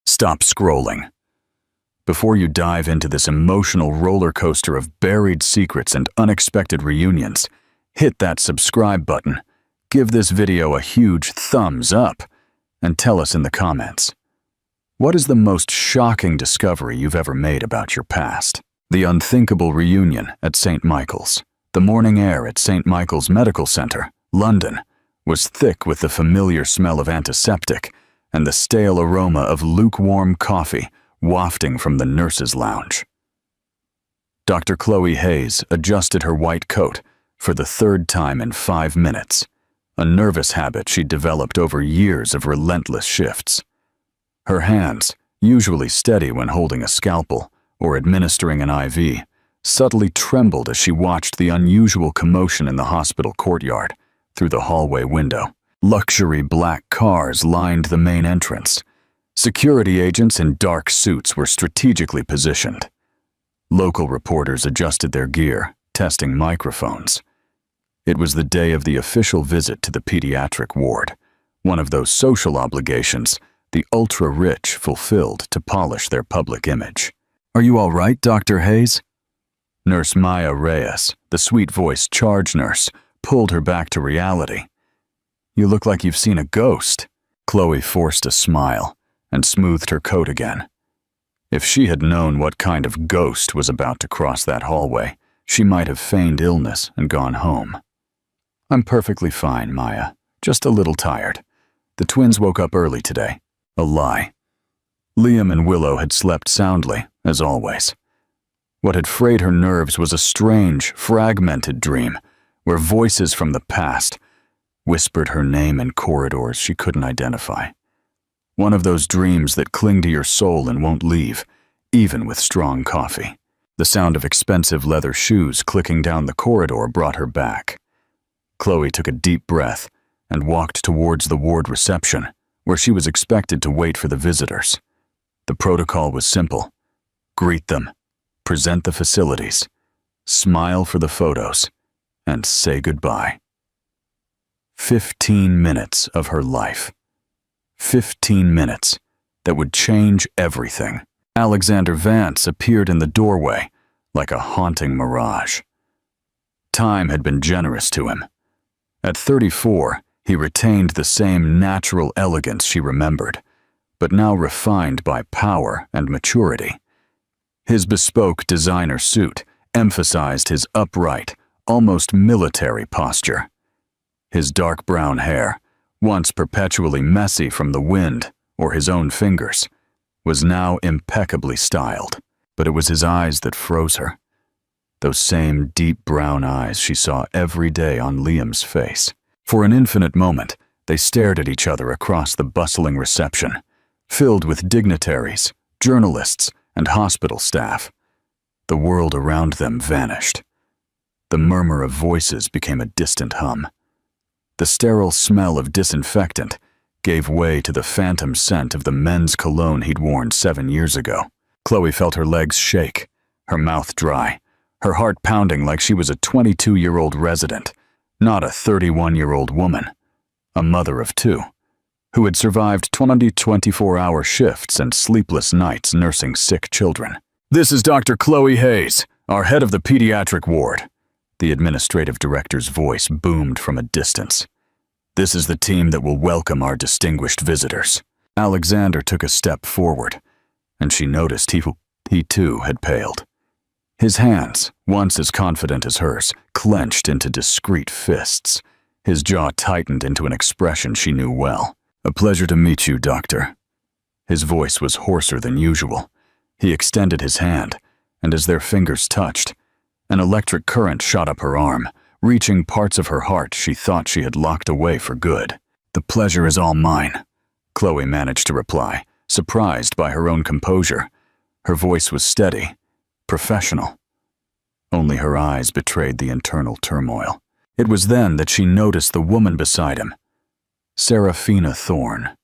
Stop scrolling. Before you dive into this emotional roller coaster of buried secrets and unexpected reunions, hit that subscribe button, give this video a huge thumbs up, and tell us in the comments, what is the most shocking discovery you've ever made about your past? The unthinkable reunion at St. Michael's. The morning air at St. Michael's Medical Center, London, was thick with the familiar smell of antiseptic and the stale aroma of lukewarm coffee wafting from the nurse's lounge. Dr. Chloe Hayes adjusted her white coat for the third time in 5 minutes, a nervous habit she'd developed over years of relentless shifts. Her hands, usually steady when holding a scalpel or administering an IV, subtly trembled as she watched the unusual commotion in the hospital courtyard through the hallway window. Luxury black cars lined the main entrance. Security agents in dark suits were strategically positioned. Local reporters adjusted their gear, testing microphones. It was the day of the official visit to the pediatric ward, one of those social obligations the ultra-rich fulfilled to polish their public image. "Are you all right, Dr. Hayes?" Nurse Maya Reyes, the sweet-voiced charge nurse, pulled her back to reality. "You look like you've seen a ghost." Chloe forced a smile and smoothed her coat again. If she had known what kind of ghost was about to cross that hallway, she might have feigned illness and gone home. "I'm perfectly fine, Maya. Just a little tired. The twins woke up early today." A lie. Liam and Willow had slept soundly, as always. What had frayed her nerves was a strange, fragmented dream where voices from the past whispered her name in corridors she couldn't identify. One of those dreams that cling to your soul and won't leave, even with strong coffee. The sound of expensive leather shoes clicking down the corridor brought her back. Chloe took a deep breath and walked towards the ward reception, where she was expected to wait for the visitors. The protocol was simple. Greet them, present the facilities, smile for the photos, and say goodbye. 15 minutes of her life. 15 minutes that would change everything. Alexander Vance appeared in the doorway like a haunting mirage. Time had been generous to him. At 34, he retained the same natural elegance she remembered, but now refined by power and maturity. His bespoke designer suit emphasized his upright, almost military posture. His dark brown hair, once perpetually messy from the wind or his own fingers, was now impeccably styled, but it was his eyes that froze her. Those same deep brown eyes she saw every day on Liam's face. For an infinite moment, they stared at each other across the bustling reception, filled with dignitaries, journalists, and hospital staff. The world around them vanished. The murmur of voices became a distant hum. The sterile smell of disinfectant gave way to the phantom scent of the men's cologne he'd worn 7 years ago. Chloe felt her legs shake, her mouth dry, her heart pounding like she was a 22-year-old resident, not a 31-year-old woman, a mother of 2, who had survived 20 24-hour shifts and sleepless nights nursing sick children. "This is Dr. Chloe Hayes, our head of the pediatric ward." The administrative director's voice boomed from a distance. "This is the team that will welcome our distinguished visitors." Alexander took a step forward, and she noticed he too had paled. His hands, once as confident as hers, clenched into discreet fists. His jaw tightened into an expression she knew well. "A pleasure to meet you, Doctor." His voice was hoarser than usual. He extended his hand, and as their fingers touched, an electric current shot up her arm, reaching parts of her heart she thought she had locked away for good. "The pleasure is all mine," Chloe managed to reply, surprised by her own composure. Her voice was steady, professional. Only her eyes betrayed the internal turmoil. It was then that she noticed the woman beside him, Seraphina Thorne.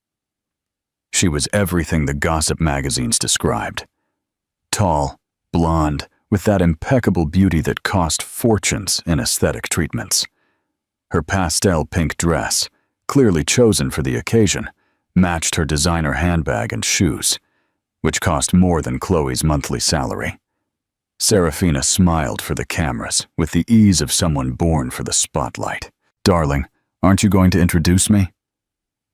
She was everything the gossip magazines described. Tall, blonde, with that impeccable beauty that cost fortunes in aesthetic treatments. Her pastel pink dress, clearly chosen for the occasion, matched her designer handbag and shoes. which cost more than Chloe's monthly salary. Serafina smiled for the cameras with the ease of someone born for the spotlight. "Darling, aren't you going to introduce me?"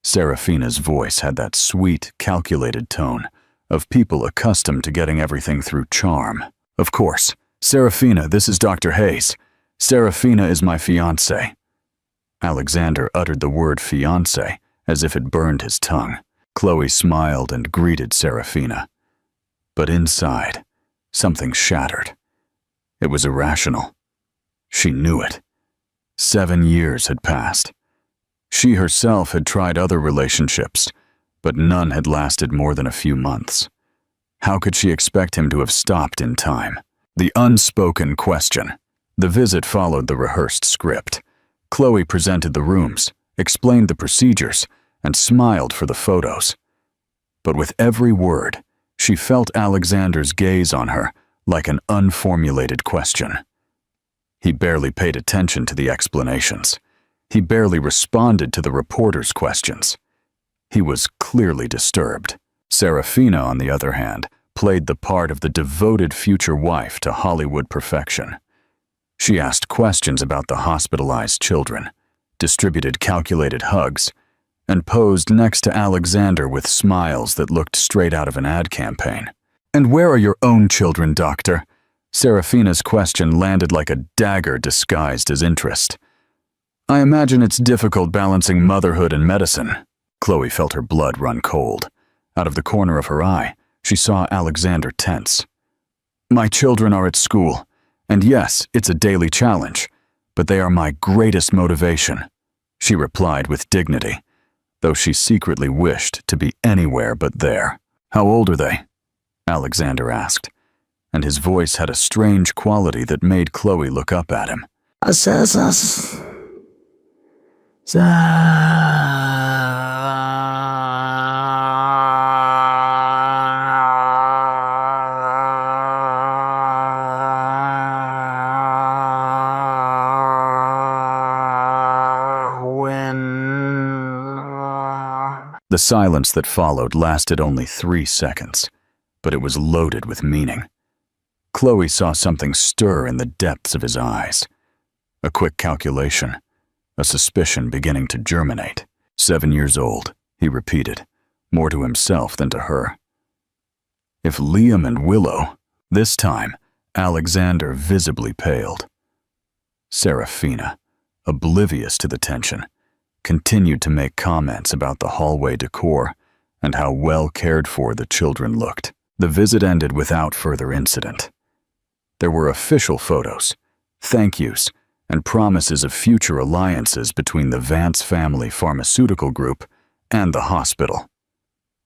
Serafina's voice had that sweet, calculated tone of people accustomed to getting everything through charm. "Of course. Serafina, this is Dr. Hayes. Serafina is my fiancé." Alexander uttered the word fiancé as if it burned his tongue. Chloe smiled and greeted Serafina. But inside, something shattered. It was irrational. She knew it. 7 years had passed. She herself had tried other relationships, but none had lasted more than a few months. How could she expect him to have stopped in time? The unspoken question. The visit followed the rehearsed script. Chloe presented the rooms, explained the procedures, and smiled for the photos. But with every word, she felt Alexander's gaze on her like an unformulated question. He barely paid attention to the explanations. He barely responded to the reporter's questions. He was clearly disturbed. Serafina, on the other hand, played the part of the devoted future wife to Hollywood perfection. She asked questions about the hospitalized children, distributed calculated hugs, and posed next to Alexander with smiles that looked straight out of an ad campaign. "And where are your own children, doctor?" Serafina's question landed like a dagger disguised as interest. "I imagine it's difficult balancing motherhood and medicine." Chloe felt her blood run cold. Out of the corner of her eye, she saw Alexander tense. "My children are at school, and yes, it's a daily challenge, but they are my greatest motivation," she replied with dignity, though she secretly wished to be anywhere but there. "How old are they?" Alexander asked, and his voice had a strange quality that made Chloe look up at him. The silence that followed lasted only 3 seconds, but it was loaded with meaning. Chloe saw something stir in the depths of his eyes. A quick calculation, a suspicion beginning to germinate. 7 years old, he repeated, more to himself than to her. If Liam and Willow, this time, Alexander visibly paled. Serafina, oblivious to the tension, continued to make comments about the hallway decor and how well cared for the children looked. The visit ended without further incident. There were official photos, thank yous, and promises of future alliances between the Vance family pharmaceutical group and the hospital.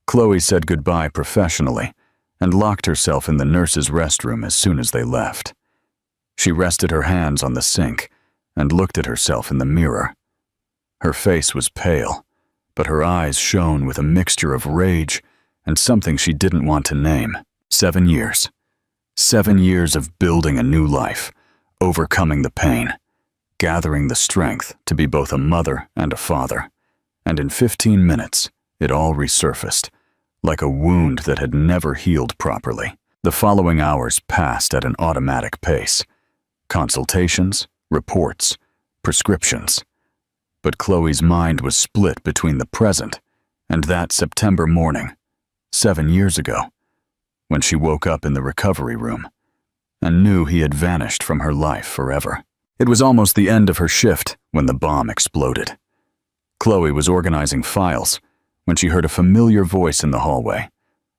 Chloe said goodbye professionally and locked herself in the nurse's restroom as soon as they left. She rested her hands on the sink and looked at herself in the mirror. Her face was pale, but her eyes shone with a mixture of rage and something she didn't want to name. 7 years. 7 years of building a new life, overcoming the pain, gathering the strength to be both a mother and a father. And in 15 minutes, it all resurfaced, like a wound that had never healed properly. The following hours passed at an automatic pace. Consultations, reports, prescriptions. But Chloe's mind was split between the present and that September morning, 7 years ago, when she woke up in the recovery room and knew he had vanished from her life forever. It was almost the end of her shift when the bomb exploded. Chloe was organizing files when she heard a familiar voice in the hallway,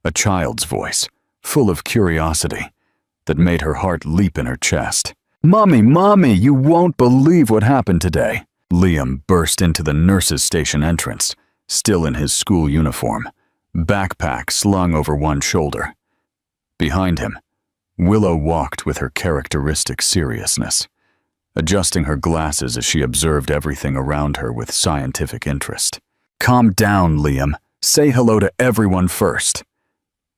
a child's voice, full of curiosity, that made her heart leap in her chest. "Mommy, Mommy, you won't believe what happened today." Liam burst into the nurse's station entrance, still in his school uniform, backpack slung over one shoulder. Behind him, Willow walked with her characteristic seriousness, adjusting her glasses as she observed everything around her with scientific interest. "Calm down, Liam. Say hello to everyone first."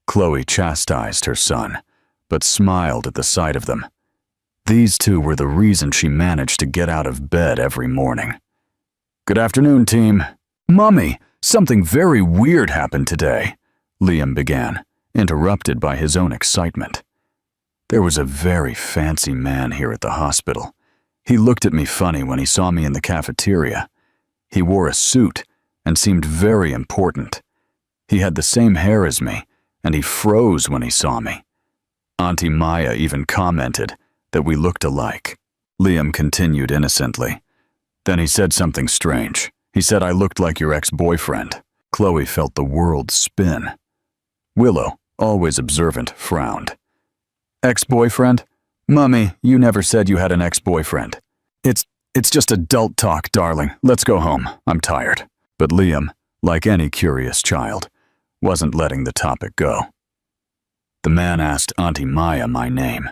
Chloe chastised her son, but smiled at the sight of them. These two were the reason she managed to get out of bed every morning. "Good afternoon, team." "Mommy, something very weird happened today," Liam began, interrupted by his own excitement. There was a very fancy man here at the hospital. He looked at me funny when he saw me in the cafeteria. He wore a suit and seemed very important. He had the same hair as me, and he froze when he saw me. Auntie Maya even commented that we looked alike. Liam continued innocently. Then he said something strange. He said I looked like your ex-boyfriend. Chloe felt the world spin. Willow, always observant, frowned. Ex-boyfriend? Mummy, you never said you had an ex-boyfriend. It's just adult talk, darling. Let's go home. I'm tired. But Liam, like any curious child, wasn't letting the topic go. The man asked Auntie Maya my name.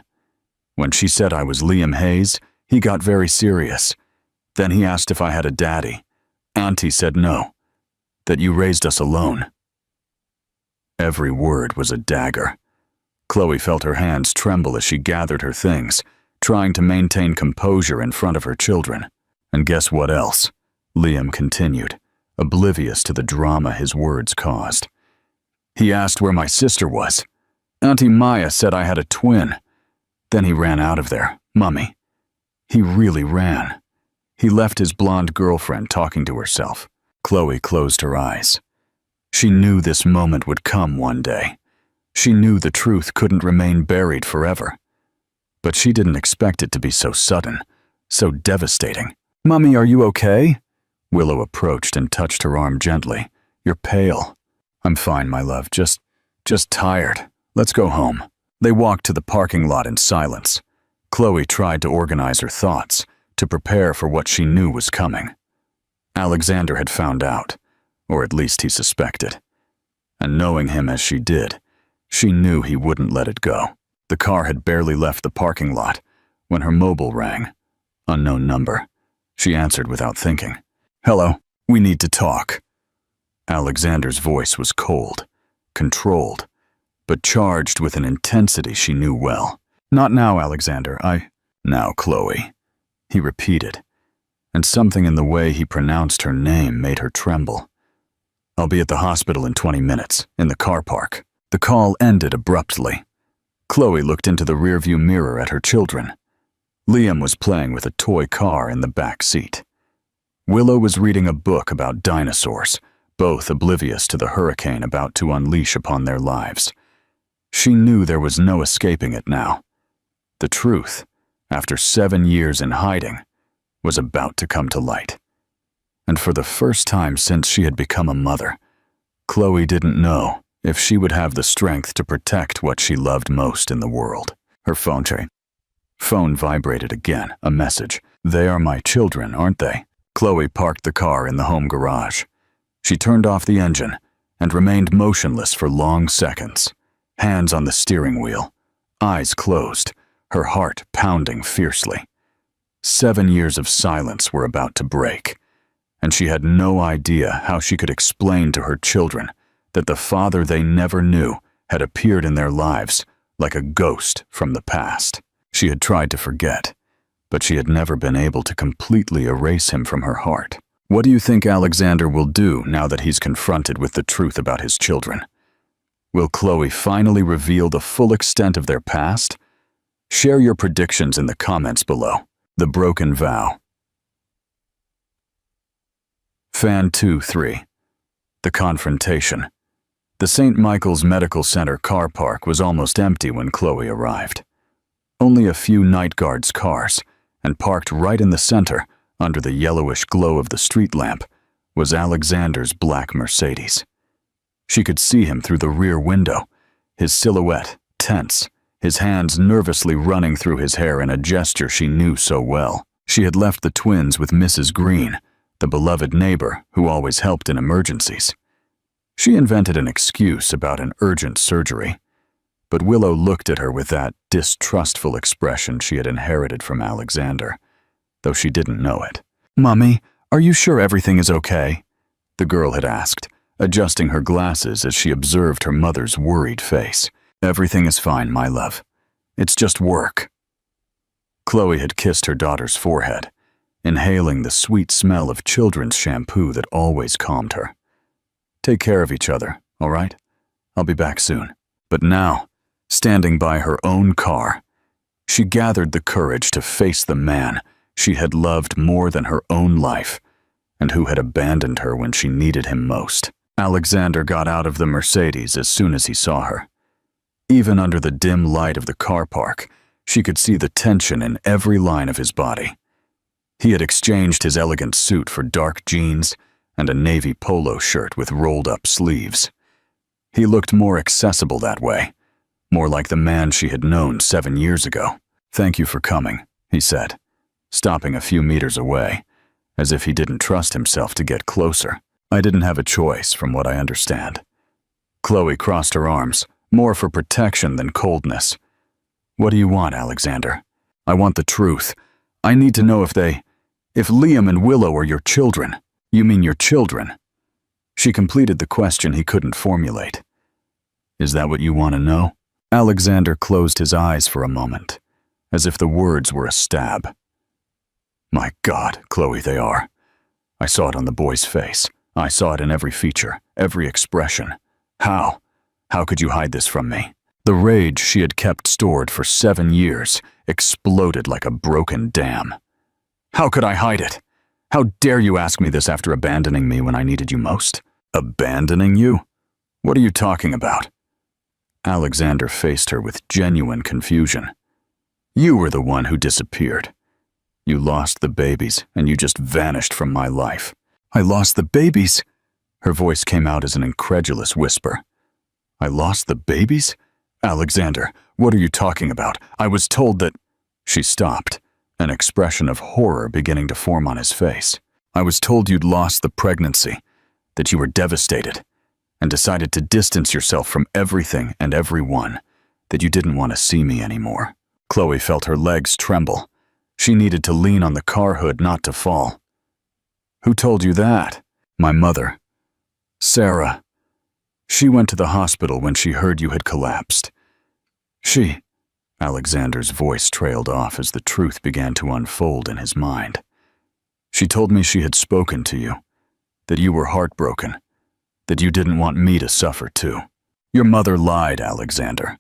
When she said I was Liam Hayes, he got very serious. Then he asked if I had a daddy. Auntie said no, that you raised us alone. Every word was a dagger. Chloe felt her hands tremble as she gathered her things, trying to maintain composure in front of her children. And guess what else? Liam continued, oblivious to the drama his words caused. He asked where my sister was. Auntie Maya said I had a twin. Then he ran out of there, Mummy. He really ran. He left his blonde girlfriend talking to herself. Chloe closed her eyes. She knew this moment would come one day. She knew the truth couldn't remain buried forever. But she didn't expect it to be so sudden, so devastating. Mummy, are you okay? Willow approached and touched her arm gently. You're pale. I'm fine, my love, just tired. Let's go home. They walked to the parking lot in silence. Chloe tried to organize her thoughts, to prepare for what she knew was coming. Alexander had found out, or at least he suspected. And knowing him as she did, she knew he wouldn't let it go. The car had barely left the parking lot when her mobile rang. Unknown number. She answered without thinking. Hello, we need to talk. Alexander's voice was cold, controlled, but charged with an intensity she knew well. Not now, Alexander, Now, Chloe, he repeated, and something in the way he pronounced her name made her tremble. I'll be at the hospital in 20 minutes, in the car park. The call ended abruptly. Chloe looked into the rearview mirror at her children. Liam was playing with a toy car in the back seat. Willow was reading a book about dinosaurs, both oblivious to the hurricane about to unleash upon their lives. She knew there was no escaping it now. The truth, after 7 years in hiding, was about to come to light. And for the first time since she had become a mother, Chloe didn't know if she would have the strength to protect what she loved most in the world. Her phone vibrated again, a message. They are my children, aren't they? Chloe parked the car in the home garage. She turned off the engine and remained motionless for long seconds, hands on the steering wheel, eyes closed, her heart pounding fiercely. 7 years of silence were about to break, and she had no idea how she could explain to her children that the father they never knew had appeared in their lives like a ghost from the past. She had tried to forget, but she had never been able to completely erase him from her heart. What do you think Alexander will do now that he's confronted with the truth about his children? Will Chloe finally reveal the full extent of their past? Share your predictions in the comments below. The Broken Vow. Fan 2-3. The Confrontation. The St. Michael's Medical Center car park was almost empty when Chloe arrived. Only a few night guards' cars, and parked right in the center, under the yellowish glow of the street lamp, was Alexander's black Mercedes. She could see him through the rear window, his silhouette tense, his hands nervously running through his hair in a gesture she knew so well. She had left the twins with Mrs. Green, the beloved neighbor who always helped in emergencies. She invented an excuse about an urgent surgery, but Willow looked at her with that distrustful expression she had inherited from Alexander, though she didn't know it. "Mummy, are you sure everything is okay?" the girl had asked, adjusting her glasses as she observed her mother's worried face. "Everything is fine, my love. It's just work." Chloe had kissed her daughter's forehead, inhaling the sweet smell of children's shampoo that always calmed her. "Take care of each other, all right? I'll be back soon." But now, standing by her own car, she gathered the courage to face the man she had loved more than her own life and who had abandoned her when she needed him most. Alexander got out of the Mercedes as soon as he saw her. Even under the dim light of the car park, she could see the tension in every line of his body. He had exchanged his elegant suit for dark jeans and a navy polo shirt with rolled-up sleeves. He looked more accessible that way, more like the man she had known 7 years ago. "Thank you for coming," he said, stopping a few meters away, as if he didn't trust himself to get closer. "I didn't have a choice, from what I understand." Chloe crossed her arms, more for protection than coldness. "What do you want, Alexander?" "I want the truth. I need to know if Liam and Willow are your children." "You mean your children?" She completed the question he couldn't formulate. "Is that what you want to know?" Alexander closed his eyes for a moment, as if the words were a stab. "My God, Chloe, they are. I saw it on the boy's face. I saw it in every feature, every expression. How? How could you hide this from me?" The rage she had kept stored for 7 years exploded like a broken dam. "How could I hide it? How dare you ask me this after abandoning me when I needed you most?" "Abandoning you? What are you talking about?" Alexander faced her with genuine confusion. "You were the one who disappeared. You lost the babies, and you just vanished from my life." "I lost the babies?" Her voice came out as an incredulous whisper. "I lost the babies? Alexander, what are you talking about? I was told that—" She stopped, an expression of horror beginning to form on his face. "I was told you'd lost the pregnancy, that you were devastated, and decided to distance yourself from everything and everyone, that you didn't want to see me anymore." Chloe felt her legs tremble. She needed to lean on the car hood not to fall. "Who told you that?" "My mother. Sarah. She went to the hospital when she heard you had collapsed. She—" Alexander's voice trailed off as the truth began to unfold in his mind. "She told me she had spoken to you, that you were heartbroken, that you didn't want me to suffer too." "Your mother lied, Alexander."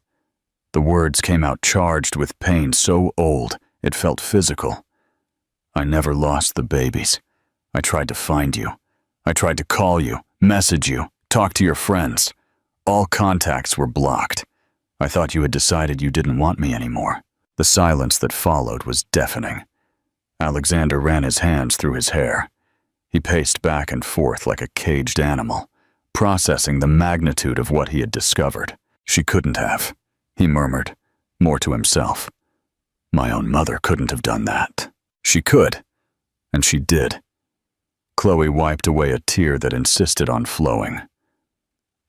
The words came out charged with pain so old it felt physical. "I never lost the babies. I tried to find you. I tried to call you, message you, talk to your friends. All contacts were blocked. I thought you had decided you didn't want me anymore." The silence that followed was deafening. Alexander ran his hands through his hair. He paced back and forth like a caged animal, processing the magnitude of what he had discovered. "She couldn't have," he murmured, more to himself. "My own mother couldn't have done that." "She could, and she did." Chloe wiped away a tear that insisted on flowing.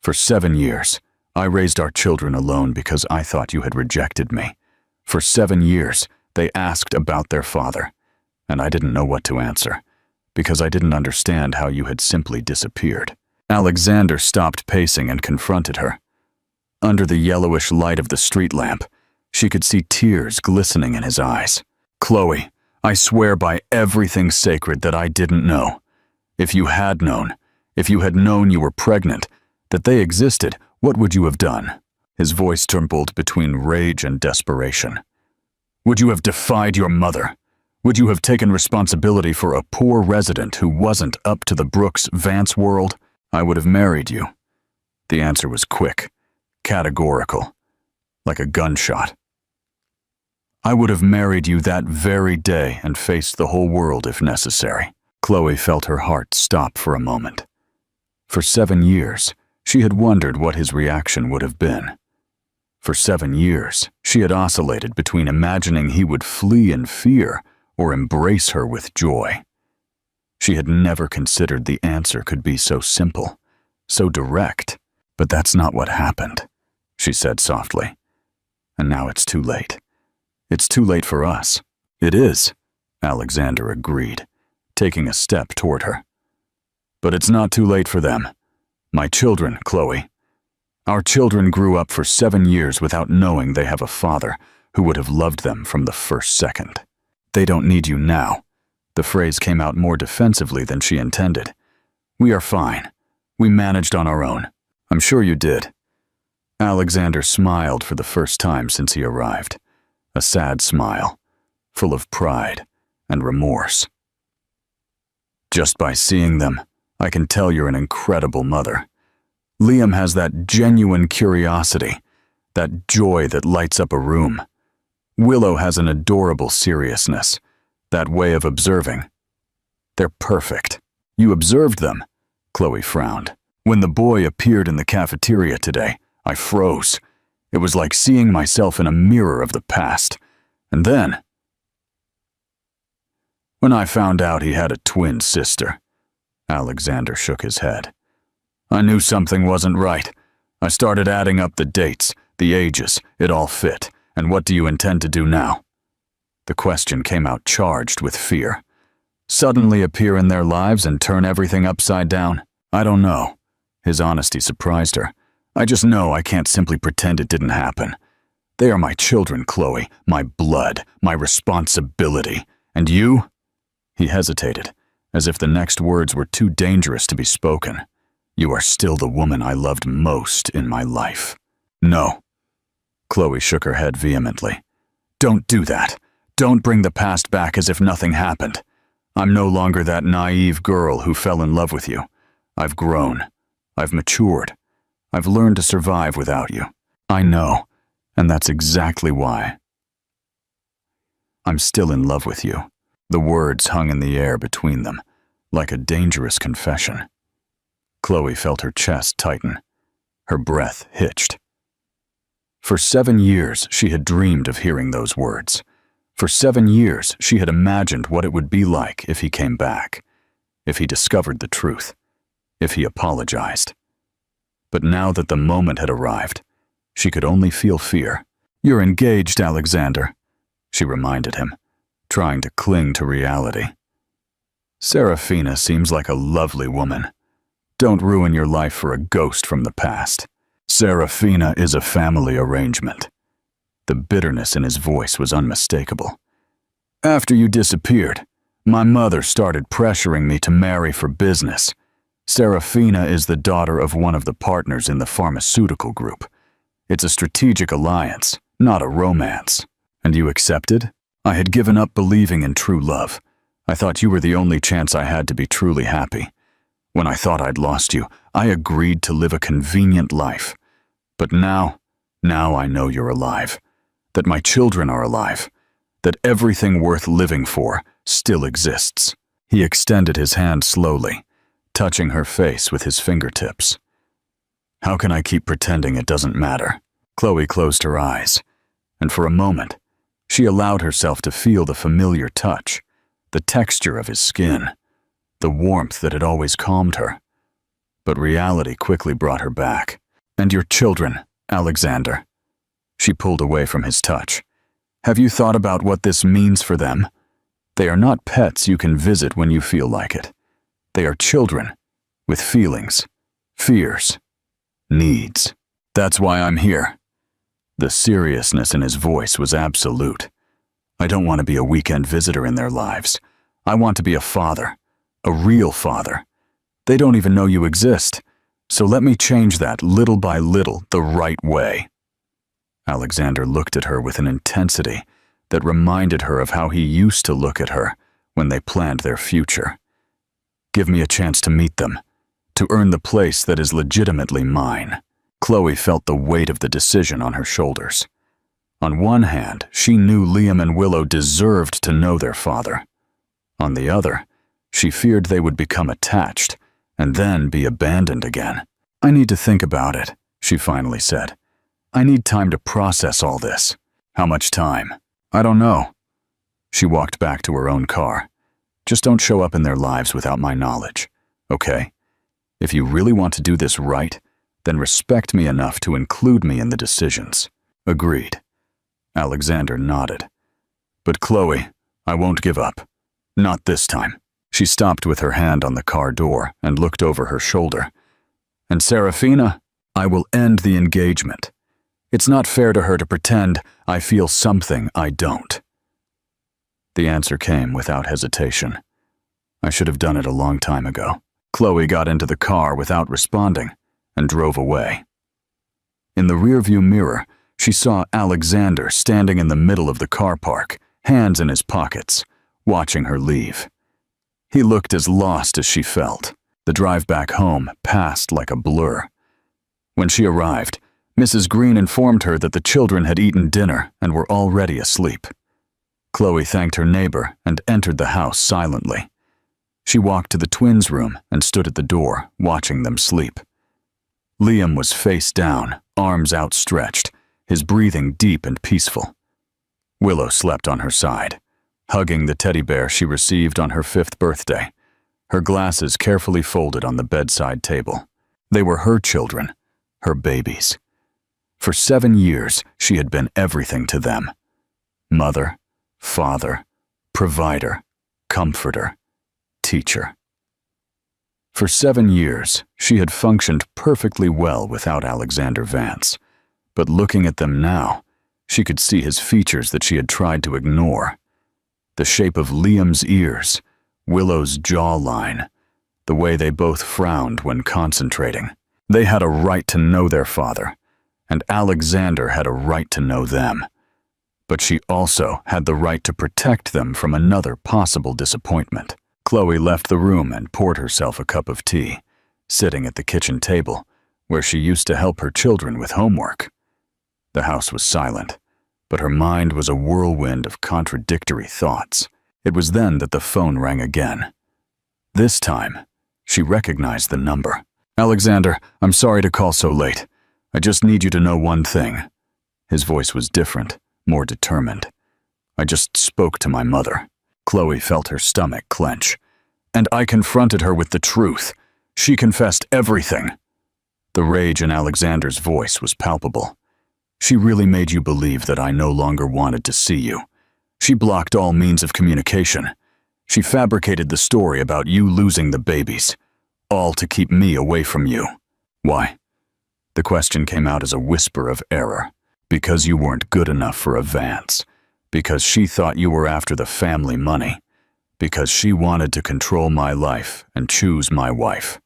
"For 7 years, I raised our children alone because I thought you had rejected me. For 7 years, they asked about their father, and I didn't know what to answer, because I didn't understand how you had simply disappeared." Alexander stopped pacing and confronted her. Under the yellowish light of the street lamp, she could see tears glistening in his eyes. "Chloe, I swear by everything sacred that I didn't know. If you had known, if you had known you were pregnant, that they existed, what would you have done?" His voice trembled between rage and desperation. "Would you have defied your mother? Would you have taken responsibility for a poor resident who wasn't up to the Brooks Vance world?" "I would have married you." The answer was quick, categorical, like a gunshot. "I would have married you that very day and faced the whole world if necessary." Chloe felt her heart stop for a moment. For 7 years, she had wondered what his reaction would have been. For 7 years, she had oscillated between imagining he would flee in fear or embrace her with joy. She had never considered the answer could be so simple, so direct. "But that's not what happened," she said softly. "And now it's too late. It's too late for us." "It is," Alexander agreed, taking a step toward her. "But it's not too late for them. My children, Chloe. Our children grew up for 7 years without knowing they have a father who would have loved them from the first second. They don't need you now." The phrase came out more defensively than she intended. "We are fine. We managed on our own." "I'm sure you did." Alexander smiled for the first time since he arrived. A sad smile, full of pride and remorse. Just by seeing them, I can tell you're an incredible mother. Liam has that genuine curiosity, that joy that lights up a room. Willow has an adorable seriousness, that way of observing. They're perfect. You observed them, Chloe frowned. When the boy appeared in the cafeteria today, I froze. It was like seeing myself in a mirror of the past. And then, when I found out he had a twin sister, Alexander shook his head. I knew something wasn't right. I started adding up the dates, the ages, it all fit. And what do you intend to do now? The question came out charged with fear. Suddenly appear in their lives and turn everything upside down? I don't know. His honesty surprised her. I just know I can't simply pretend it didn't happen. They are my children, Chloe, my blood, my responsibility. And you? He hesitated, as if the next words were too dangerous to be spoken. You are still the woman I loved most in my life. No. Chloe shook her head vehemently. Don't do that. Don't bring the past back as if nothing happened. I'm no longer that naive girl who fell in love with you. I've grown. I've matured. I've learned to survive without you. I know, and that's exactly why. I'm still in love with you. The words hung in the air between them, like a dangerous confession. Chloe felt her chest tighten. Her breath hitched. For 7 years, she had dreamed of hearing those words. For 7 years, she had imagined what it would be like if he came back, if he discovered the truth, if he apologized. But now that the moment had arrived, she could only feel fear. You're engaged, Alexander, she reminded him, trying to cling to reality. Serafina seems like a lovely woman. Don't ruin your life for a ghost from the past. Serafina is a family arrangement. The bitterness in his voice was unmistakable. After you disappeared, my mother started pressuring me to marry for business. Serafina is the daughter of one of the partners in the pharmaceutical group. It's a strategic alliance, not a romance. And you accepted? I had given up believing in true love. I thought you were the only chance I had to be truly happy. When I thought I'd lost you, I agreed to live a convenient life. But now I know you're alive. That my children are alive. That everything worth living for still exists. He extended his hand slowly, touching her face with his fingertips. How can I keep pretending it doesn't matter? Chloe closed her eyes, and for a moment, she allowed herself to feel the familiar touch, the texture of his skin, the warmth that had always calmed her. But reality quickly brought her back. And your children, Alexander. She pulled away from his touch. Have you thought about what this means for them? They are not pets you can visit when you feel like it. They are children, with feelings, fears, needs. That's why I'm here. The seriousness in his voice was absolute. I don't want to be a weekend visitor in their lives. I want to be a father, a real father. They don't even know you exist, so let me change that little by little the right way. Alexander looked at her with an intensity that reminded her of how he used to look at her when they planned their future. Give me a chance to meet them, to earn the place that is legitimately mine. Chloe felt the weight of the decision on her shoulders. On one hand, she knew Liam and Willow deserved to know their father. On the other, she feared they would become attached and then be abandoned again. I need to think about it, she finally said. I need time to process all this. How much time? I don't know. She walked back to her own car. Just don't show up in their lives without my knowledge, okay? If you really want to do this right, then respect me enough to include me in the decisions. Agreed. Alexander nodded. But Chloe, I won't give up. Not this time. She stopped with her hand on the car door and looked over her shoulder. And Serafina, I will end the engagement. It's not fair to her to pretend I feel something I don't. The answer came without hesitation. I should have done it a long time ago. Chloe got into the car without responding and drove away. In the rearview mirror, she saw Alexander standing in the middle of the car park, hands in his pockets, watching her leave. He looked as lost as she felt. The drive back home passed like a blur. When she arrived, Mrs. Green informed her that the children had eaten dinner and were already asleep. Chloe thanked her neighbor and entered the house silently. She walked to the twins' room and stood at the door, watching them sleep. Liam was face down, arms outstretched, his breathing deep and peaceful. Willow slept on her side, hugging the teddy bear she received on her 5th birthday, her glasses carefully folded on the bedside table. They were her children, her babies. For 7 years, she had been everything to them. Mother, father, provider, comforter, teacher. For 7 years, she had functioned perfectly well without Alexander Vance, but looking at them now, she could see his features that she had tried to ignore. The shape of Liam's ears, Willow's jawline, the way they both frowned when concentrating. They had a right to know their father, and Alexander had a right to know them. But she also had the right to protect them from another possible disappointment. Chloe left the room and poured herself a cup of tea, sitting at the kitchen table, where she used to help her children with homework. The house was silent, but her mind was a whirlwind of contradictory thoughts. It was then that the phone rang again. This time, she recognized the number. "Alexander, I'm sorry to call so late. I just need you to know one thing." His voice was different, more determined. "I just spoke to my mother." Chloe felt her stomach clench. "And I confronted her with the truth. She confessed everything." The rage in Alexander's voice was palpable. "She really made you believe that I no longer wanted to see you. She blocked all means of communication. She fabricated the story about you losing the babies, all to keep me away from you." "Why?" The question came out as a whisper of error. "Because you weren't good enough for a Vance. Because she thought you were after the family money. Because she wanted to control my life and choose my wife."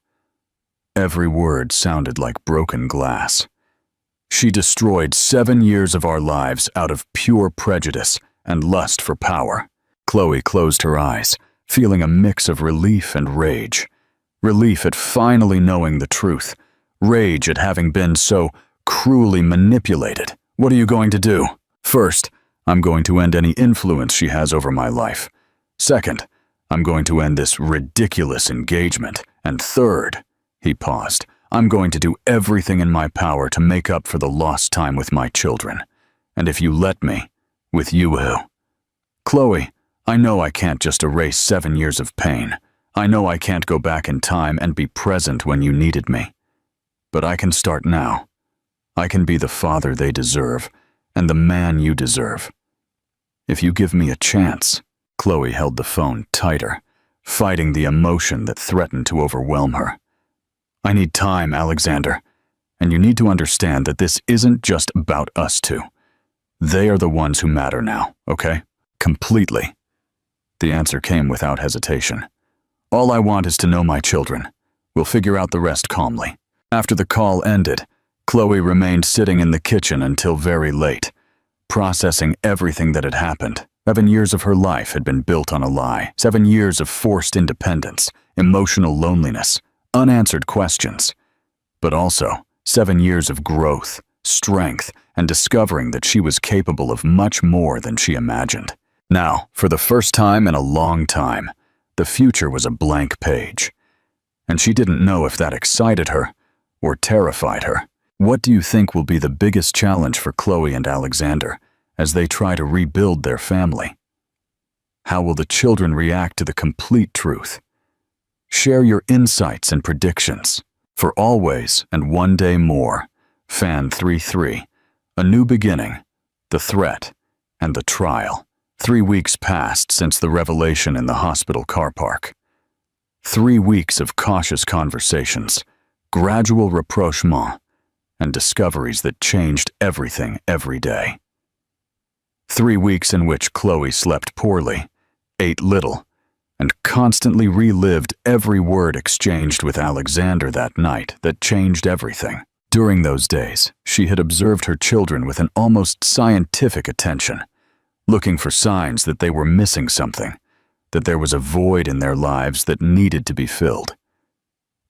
Every word sounded like broken glass. "She destroyed 7 years of our lives out of pure prejudice and lust for power." Chloe closed her eyes, feeling a mix of relief and rage. Relief at finally knowing the truth. Rage at having been so cruelly manipulated. "What are you going to do?" "First, I'm going to end any influence she has over my life. Second, I'm going to end this ridiculous engagement. And third," he paused, "I'm going to do everything in my power to make up for the lost time with my children. And if you let me, with you." "Chloe, I know I can't just erase 7 years of pain. I know I can't go back in time and be present when you needed me. But I can start now. I can be the father they deserve, and the man you deserve. If you give me a chance." Chloe held the phone tighter, fighting the emotion that threatened to overwhelm her. "I need time, Alexander, and you need to understand that this isn't just about us two. They are the ones who matter now, okay? Completely." The answer came without hesitation. "All I want is to know my children. We'll figure out the rest calmly." After the call ended, Chloe remained sitting in the kitchen until very late, processing everything that had happened. 7 years of her life had been built on a lie. 7 years of forced independence, emotional loneliness, unanswered questions. But also 7 years of growth, strength, and discovering that she was capable of much more than she imagined. Now, for the first time in a long time, the future was a blank page. And she didn't know if that excited her or terrified her. What do you think will be the biggest challenge for Chloe and Alexander as they try to rebuild their family? How will the children react to the complete truth? Share your insights and predictions. For Always and One Day More, Fan 33, A New Beginning, The Threat, and The Trial. 3 weeks passed since the revelation in the hospital car park. 3 weeks of cautious conversations, gradual rapprochement, and discoveries that changed everything every day. 3 weeks in which Chloe slept poorly, ate little, and constantly relived every word exchanged with Alexander that night that changed everything. During those days, she had observed her children with an almost scientific attention, looking for signs that they were missing something, that there was a void in their lives that needed to be filled.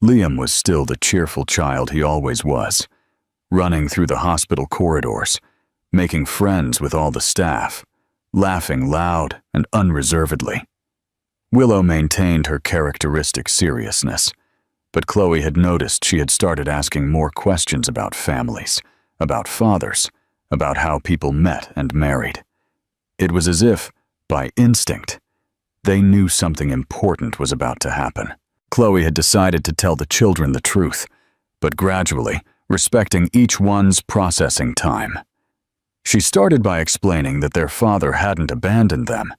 Liam was still the cheerful child he always was, running through the hospital corridors, making friends with all the staff, laughing loud and unreservedly. Willow maintained her characteristic seriousness, but Chloe had noticed she had started asking more questions about families, about fathers, about how people met and married. It was as if, by instinct, they knew something important was about to happen. Chloe had decided to tell the children the truth, but gradually, respecting each one's processing time. She started by explaining that their father hadn't abandoned them,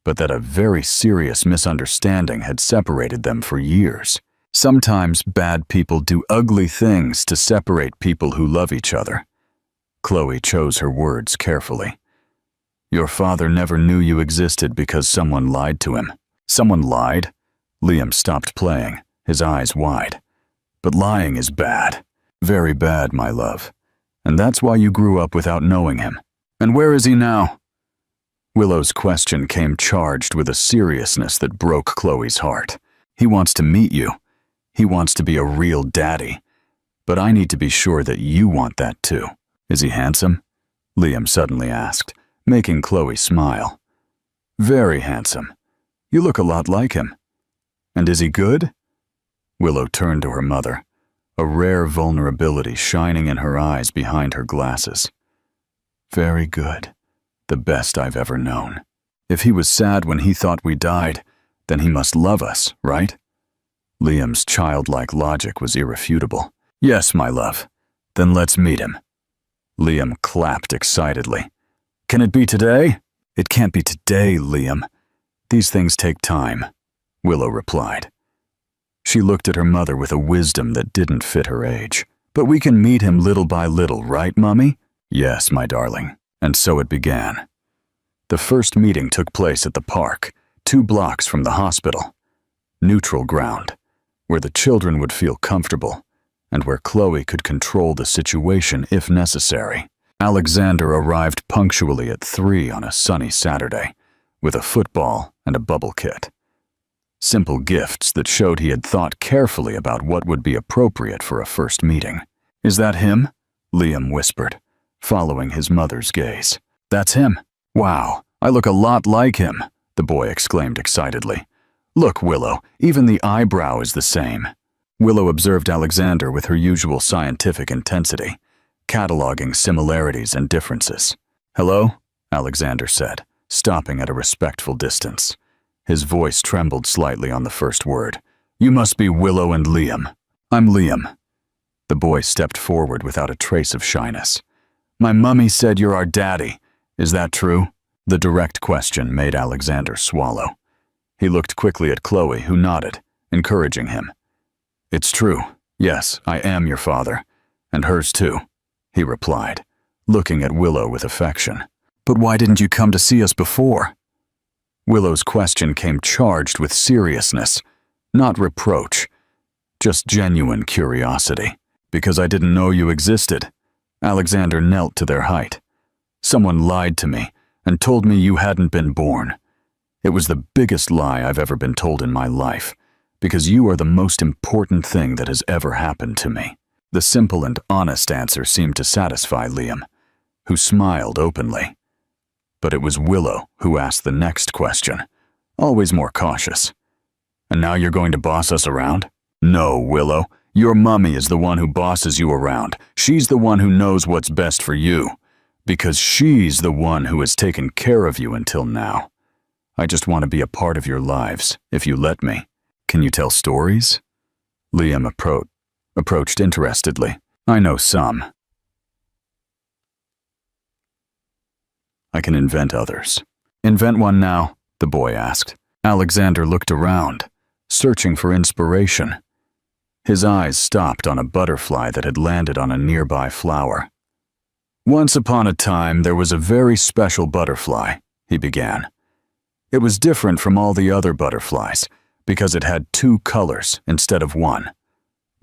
but that a very serious misunderstanding had separated them for years. Sometimes bad people do ugly things to separate people who love each other. Chloe chose her words carefully. Your father never knew you existed because someone lied to him. Someone lied? Liam stopped playing, his eyes wide. But lying is bad. Very bad, my love. And that's why you grew up without knowing him. And where is he now? Willow's question came charged with a seriousness that broke Chloe's heart. He wants to meet you. He wants to be a real daddy. But I need to be sure that you want that too. Is he handsome? Liam suddenly asked, making Chloe smile. Very handsome. You look a lot like him. And is he good? Willow turned to her mother, a rare vulnerability shining in her eyes behind her glasses. Very good. The best I've ever known. If he was sad when he thought we died, then he must love us, right? Liam's childlike logic was irrefutable. Yes, my love. Then let's meet him. Liam clapped excitedly. Can it be today? It can't be today, Liam. These things take time, Willow replied. She looked at her mother with a wisdom that didn't fit her age. But we can meet him little by little, right, Mummy? Yes, my darling. And so it began. The first meeting took place at the park, 2 blocks from the hospital. Neutral ground, where the children would feel comfortable, and where Chloe could control the situation if necessary. Alexander arrived punctually at 3 on a sunny Saturday, with a football and a bubble kit. Simple gifts that showed he had thought carefully about what would be appropriate for a first meeting. Is that him? Liam whispered, following his mother's gaze. That's him. Wow, I look a lot like him, the boy exclaimed excitedly. Look, Willow, even the eyebrow is the same. Willow observed Alexander with her usual scientific intensity, cataloging similarities and differences. Hello? Alexander said, stopping at a respectful distance. His voice trembled slightly on the first word. You must be Willow and Liam. I'm Liam. The boy stepped forward without a trace of shyness. My mummy said you're our daddy. Is that true? The direct question made Alexander swallow. He looked quickly at Chloe, who nodded, encouraging him. It's true. Yes, I am your father. And hers too, he replied, looking at Willow with affection. But why didn't you come to see us before? Willow's question came charged with seriousness, not reproach, just genuine curiosity. Because I didn't know you existed. Alexander knelt to their height. Someone lied to me and told me you hadn't been born. It was the biggest lie I've ever been told in my life, because you are the most important thing that has ever happened to me. The simple and honest answer seemed to satisfy Liam, who smiled openly. But it was Willow who asked the next question, always more cautious. And now you're going to boss us around? No, Willow. Your mummy is the one who bosses you around. She's the one who knows what's best for you, because she's the one who has taken care of you until now. I just want to be a part of your lives, if you let me. Can you tell stories? Liam approached interestedly. I know some. I can invent others. Invent one now, the boy asked. Alexander looked around, searching for inspiration. His eyes stopped on a butterfly that had landed on a nearby flower. Once upon a time, there was a very special butterfly, he began. It was different from all the other butterflies because it had 2 colors instead of 1.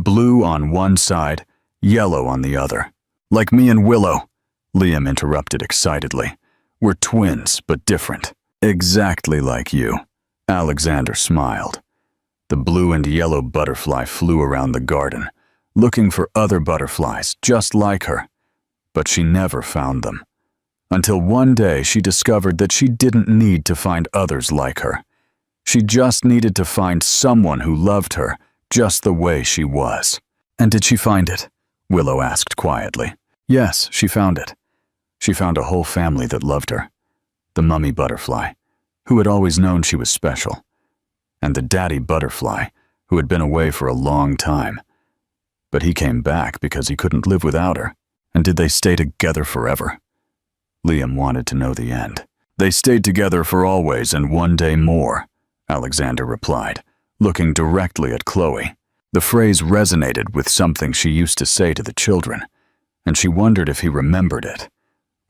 Blue on one side yellow on the other. Like me and Willow, Liam interrupted excitedly. We're twins, but different. Exactly like you. Alexander smiled. The blue and yellow butterfly flew around the garden, looking for other butterflies just like her. But she never found them. Until one day she discovered that she didn't need to find others like her. She just needed to find someone who loved her just the way she was. And did she find it? Willow asked quietly. Yes, she found it. She found a whole family that loved her. The mummy butterfly, who had always known she was special, and the daddy butterfly, who had been away for a long time. But he came back because he couldn't live without her. And did they stay together forever? Liam wanted to know the end. They stayed together for always and one day more, Alexander replied, looking directly at Chloe. The phrase resonated with something she used to say to the children, and she wondered if he remembered it,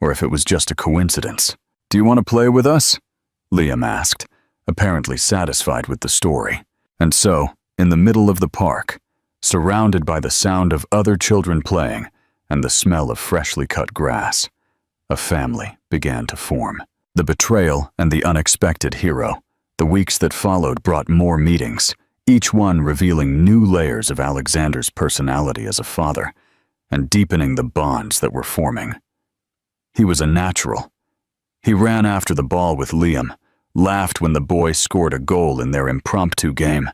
or if it was just a coincidence. Do you want to play with us? Liam asked, apparently satisfied with the story. And so, in the middle of the park, surrounded by the sound of other children playing and the smell of freshly cut grass, a family began to form. The betrayal and the unexpected hero. The weeks that followed brought more meetings, each one revealing new layers of Alexander's personality as a father and deepening the bonds that were forming. He was a natural. He ran after the ball with Liam, laughed when the boys scored a goal in their impromptu game,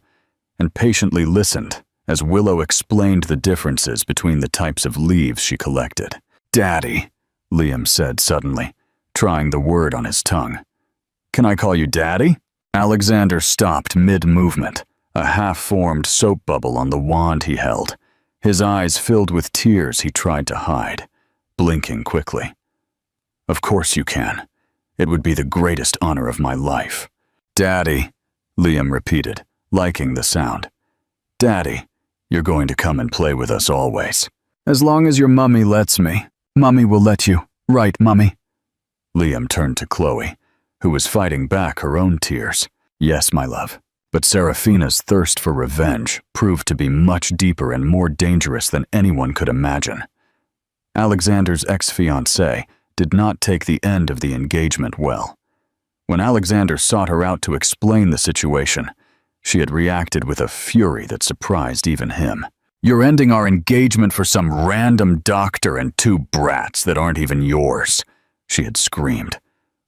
and patiently listened as Willow explained the differences between the types of leaves she collected. Daddy, Liam said suddenly, trying the word on his tongue. Can I call you Daddy? Alexander stopped mid-movement, a half-formed soap bubble on the wand he held, his eyes filled with tears he tried to hide, blinking quickly. Of course you can. It would be the greatest honor of my life. Daddy, Liam repeated, liking the sound. Daddy, you're going to come and play with us always. As long as your mummy lets me. Mummy will let you. Right, Mummy? Liam turned to Chloe, who was fighting back her own tears. Yes, my love. But Seraphina's thirst for revenge proved to be much deeper and more dangerous than anyone could imagine. Alexander's ex-fiancée did not take the end of the engagement well. When Alexander sought her out to explain the situation, she had reacted with a fury that surprised even him. You're ending our engagement for some random doctor and two brats that aren't even yours, she had screamed,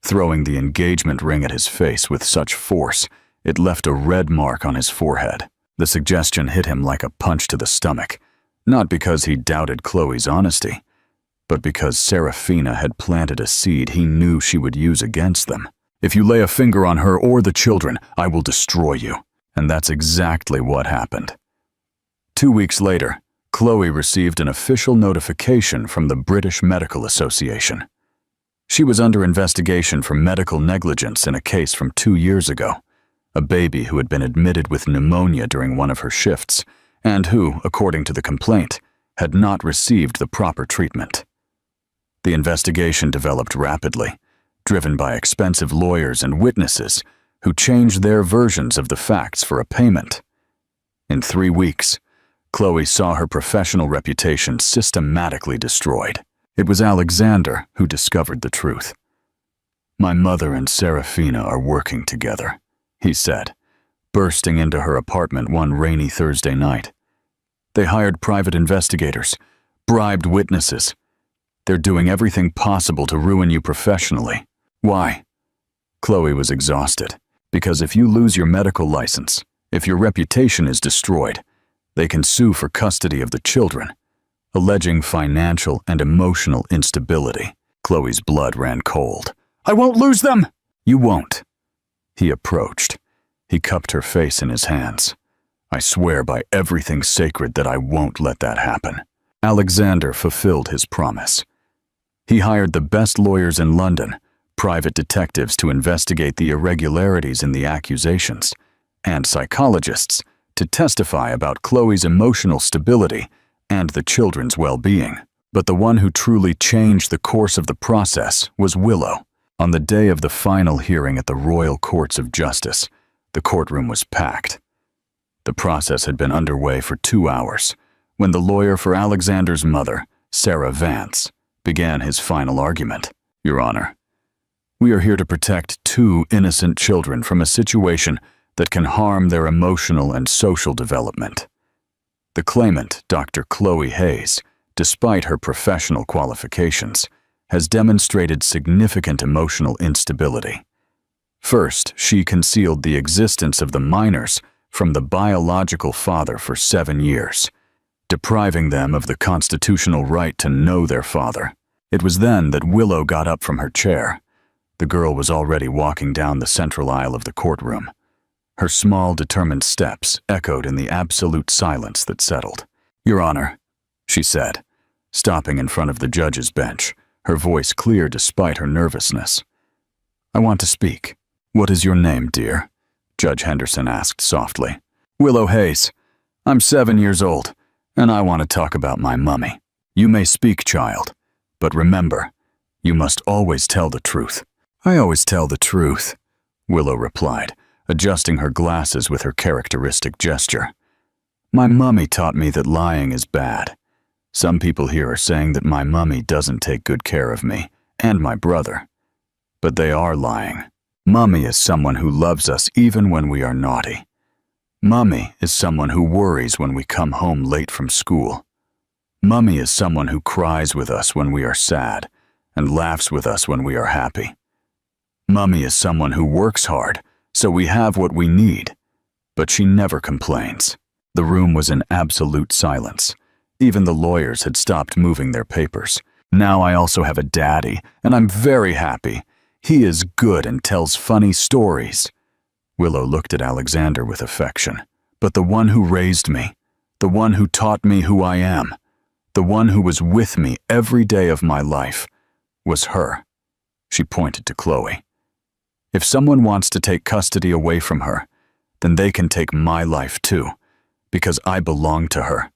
throwing the engagement ring at his face with such force it left a red mark on his forehead. The suggestion hit him like a punch to the stomach, not because he doubted Chloe's honesty, but because Seraphina had planted a seed he knew she would use against them. If you lay a finger on her or the children, I will destroy you. And that's exactly what happened. 2 weeks later, Chloe received an official notification from the British Medical Association. She was under investigation for medical negligence in a case from 2 years ago, a baby who had been admitted with pneumonia during one of her shifts, and who, according to the complaint, had not received the proper treatment. The investigation developed rapidly, driven by expensive lawyers and witnesses who changed their versions of the facts for a payment. In 3 weeks, Chloe saw her professional reputation systematically destroyed. It was Alexander who discovered the truth. My mother and Seraphina are working together, he said, bursting into her apartment one rainy Thursday night. They hired private investigators, bribed witnesses. They're doing everything possible to ruin you professionally. Why? Chloe was exhausted, because if you lose your medical license, if your reputation is destroyed, they can sue for custody of the children, alleging financial and emotional instability. Chloe's blood ran cold. I won't lose them! You won't. He approached. He cupped her face in his hands. I swear by everything sacred that I won't let that happen. Alexander fulfilled his promise. He hired the best lawyers in London, private detectives to investigate the irregularities in the accusations, and psychologists to testify about Chloe's emotional stability and the children's well-being. But the one who truly changed the course of the process was Willow. On the day of the final hearing at the Royal Courts of Justice, the courtroom was packed. The process had been underway for 2 hours, when the lawyer for Alexander's mother, Sarah Vance, began his final argument. Your Honor, we are here to protect two innocent children from a situation that can harm their emotional and social development. The claimant, Dr. Chloe Hayes, despite her professional qualifications, has demonstrated significant emotional instability. First, she concealed the existence of the minors from the biological father for 7 years, depriving them of the constitutional right to know their father. It was then that Willow got up from her chair. The girl was already walking down the central aisle of the courtroom. Her small, determined steps echoed in the absolute silence that settled. Your Honor, she said, stopping in front of the judge's bench, her voice clear despite her nervousness. I want to speak. What is your name, dear? Judge Henderson asked softly. Willow Hayes. I'm 7 years old, and I want to talk about my mummy. You may speak, child, but remember, you must always tell the truth. I always tell the truth, Willow replied, adjusting her glasses with her characteristic gesture. My mummy taught me that lying is bad. Some people here are saying that my mummy doesn't take good care of me and my brother. But they are lying. Mummy is someone who loves us even when we are naughty. Mummy is someone who worries when we come home late from school. Mummy is someone who cries with us when we are sad and laughs with us when we are happy. Mummy is someone who works hard so we have what we need, but she never complains. The room was in absolute silence. Even the lawyers had stopped moving their papers. Now I also have a daddy, and I'm very happy. He is good and tells funny stories. Willow looked at Alexander with affection. But the one who raised me, the one who taught me who I am, the one who was with me every day of my life, was her. She pointed to Chloe. If someone wants to take custody away from her, then they can take my life too, because I belong to her,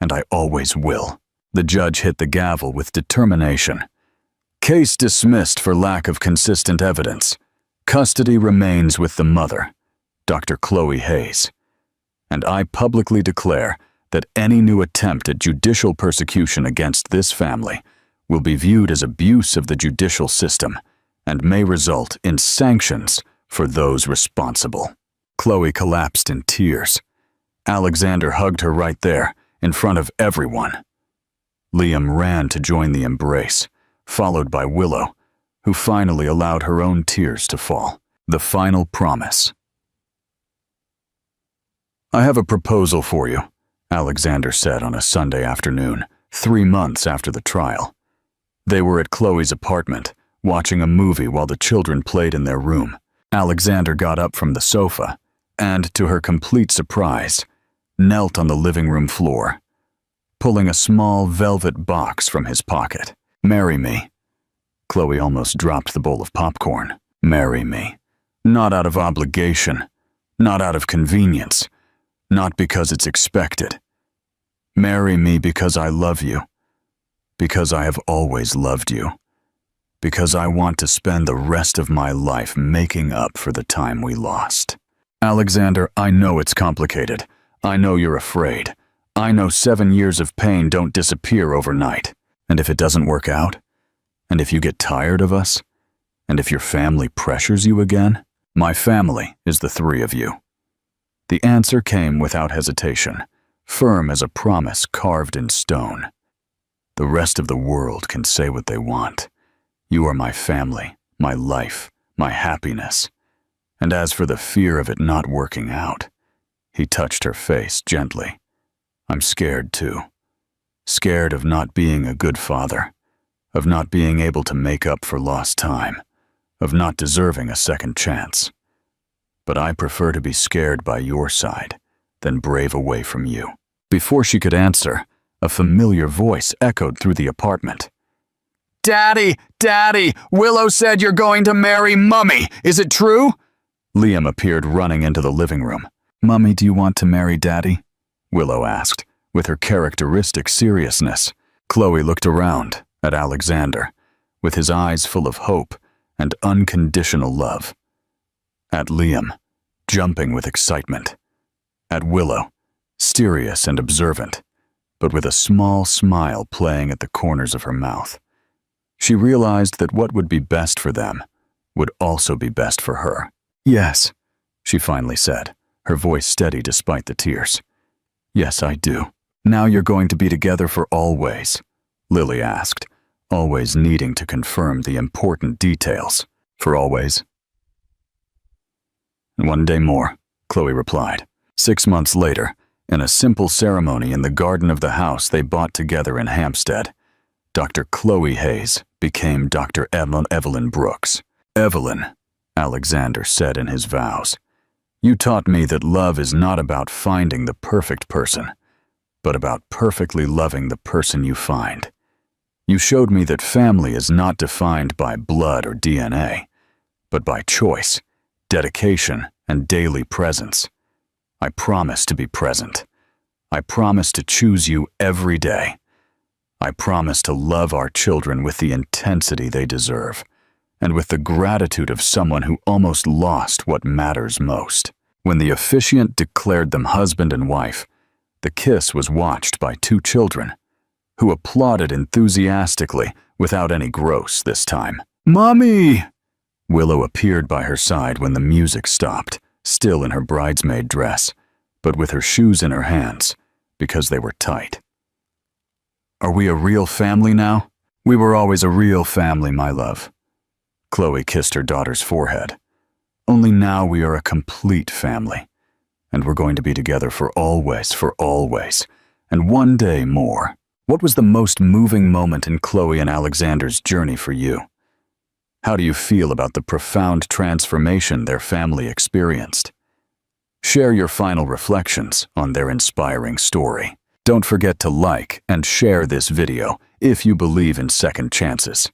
and I always will. The judge hit the gavel with determination. Case dismissed for lack of consistent evidence. Custody remains with the mother, Dr. Chloe Hayes. And I publicly declare that any new attempt at judicial persecution against this family will be viewed as abuse of the judicial system and may result in sanctions for those responsible. Chloe collapsed in tears. Alexander hugged her right there, in front of everyone. Liam ran to join the embrace, followed by Willow, who finally allowed her own tears to fall. The final promise. I have a proposal for you, Alexander said on a Sunday afternoon, 3 months after the trial. They were at Chloe's apartment, watching a movie while the children played in their room. Alexander got up from the sofa and, to her complete surprise, knelt on the living room floor, pulling a small velvet box from his pocket. Marry me. Chloe almost dropped the bowl of popcorn. Marry me. Not out of obligation, not out of convenience, not because it's expected. Marry me because I love you, because I have always loved you, because I want to spend the rest of my life making up for the time we lost. Alexander, I know it's complicated. I know you're afraid. I know 7 years of pain don't disappear overnight. And if it doesn't work out, and if you get tired of us, and if your family pressures you again, my family is the 3 of you. The answer came without hesitation, firm as a promise carved in stone. The rest of the world can say what they want. You are my family, my life, my happiness. And as for the fear of it not working out, he touched her face gently. I'm scared too. Scared of not being a good father, of not being able to make up for lost time, of not deserving a second chance. But I prefer to be scared by your side than brave away from you. Before she could answer, a familiar voice echoed through the apartment. Daddy! Daddy! Willow said you're going to marry Mummy! Is it true? Liam appeared running into the living room. Mummy, do you want to marry Daddy? Willow asked, with her characteristic seriousness. Chloe looked around at Alexander, with his eyes full of hope and unconditional love. At Liam, jumping with excitement. At Willow, serious and observant. but with a small smile playing at the corners of her mouth. She realized that what would be best for them would also be best for her. "Yes," she finally said, her voice steady despite the tears. "Yes, I do." "Now you're going to be together for always?" Lily asked, always needing to confirm the important details. "For always." "One day more," Chloe replied. 6 months later, in a simple ceremony in the garden of the house they bought together in Hampstead, Dr. Chloe Hayes became Dr. Evelyn Brooks. "Evelyn," Alexander said in his vows, "you taught me that love is not about finding the perfect person, but about perfectly loving the person you find. You showed me that family is not defined by blood or DNA, but by choice, dedication, and daily presence. I promise to be present. I promise to choose you every day. I promise to love our children with the intensity they deserve, and with the gratitude of someone who almost lost what matters most." When the officiant declared them husband and wife, the kiss was watched by 2 children, who applauded enthusiastically without any gross this time. "Mommy!" Willow appeared by her side when the music stopped, still in her bridesmaid dress, but with her shoes in her hands, because they were tight. "Are we a real family now?" "We were always a real family, my love." Chloe kissed her daughter's forehead. "Only now we are a complete family, and we're going to be together for always, and one day more." What was the most moving moment in Chloe and Alexander's journey for you? How do you feel about the profound transformation their family experienced? Share your final reflections on their inspiring story. Don't forget to like and share this video if you believe in second chances.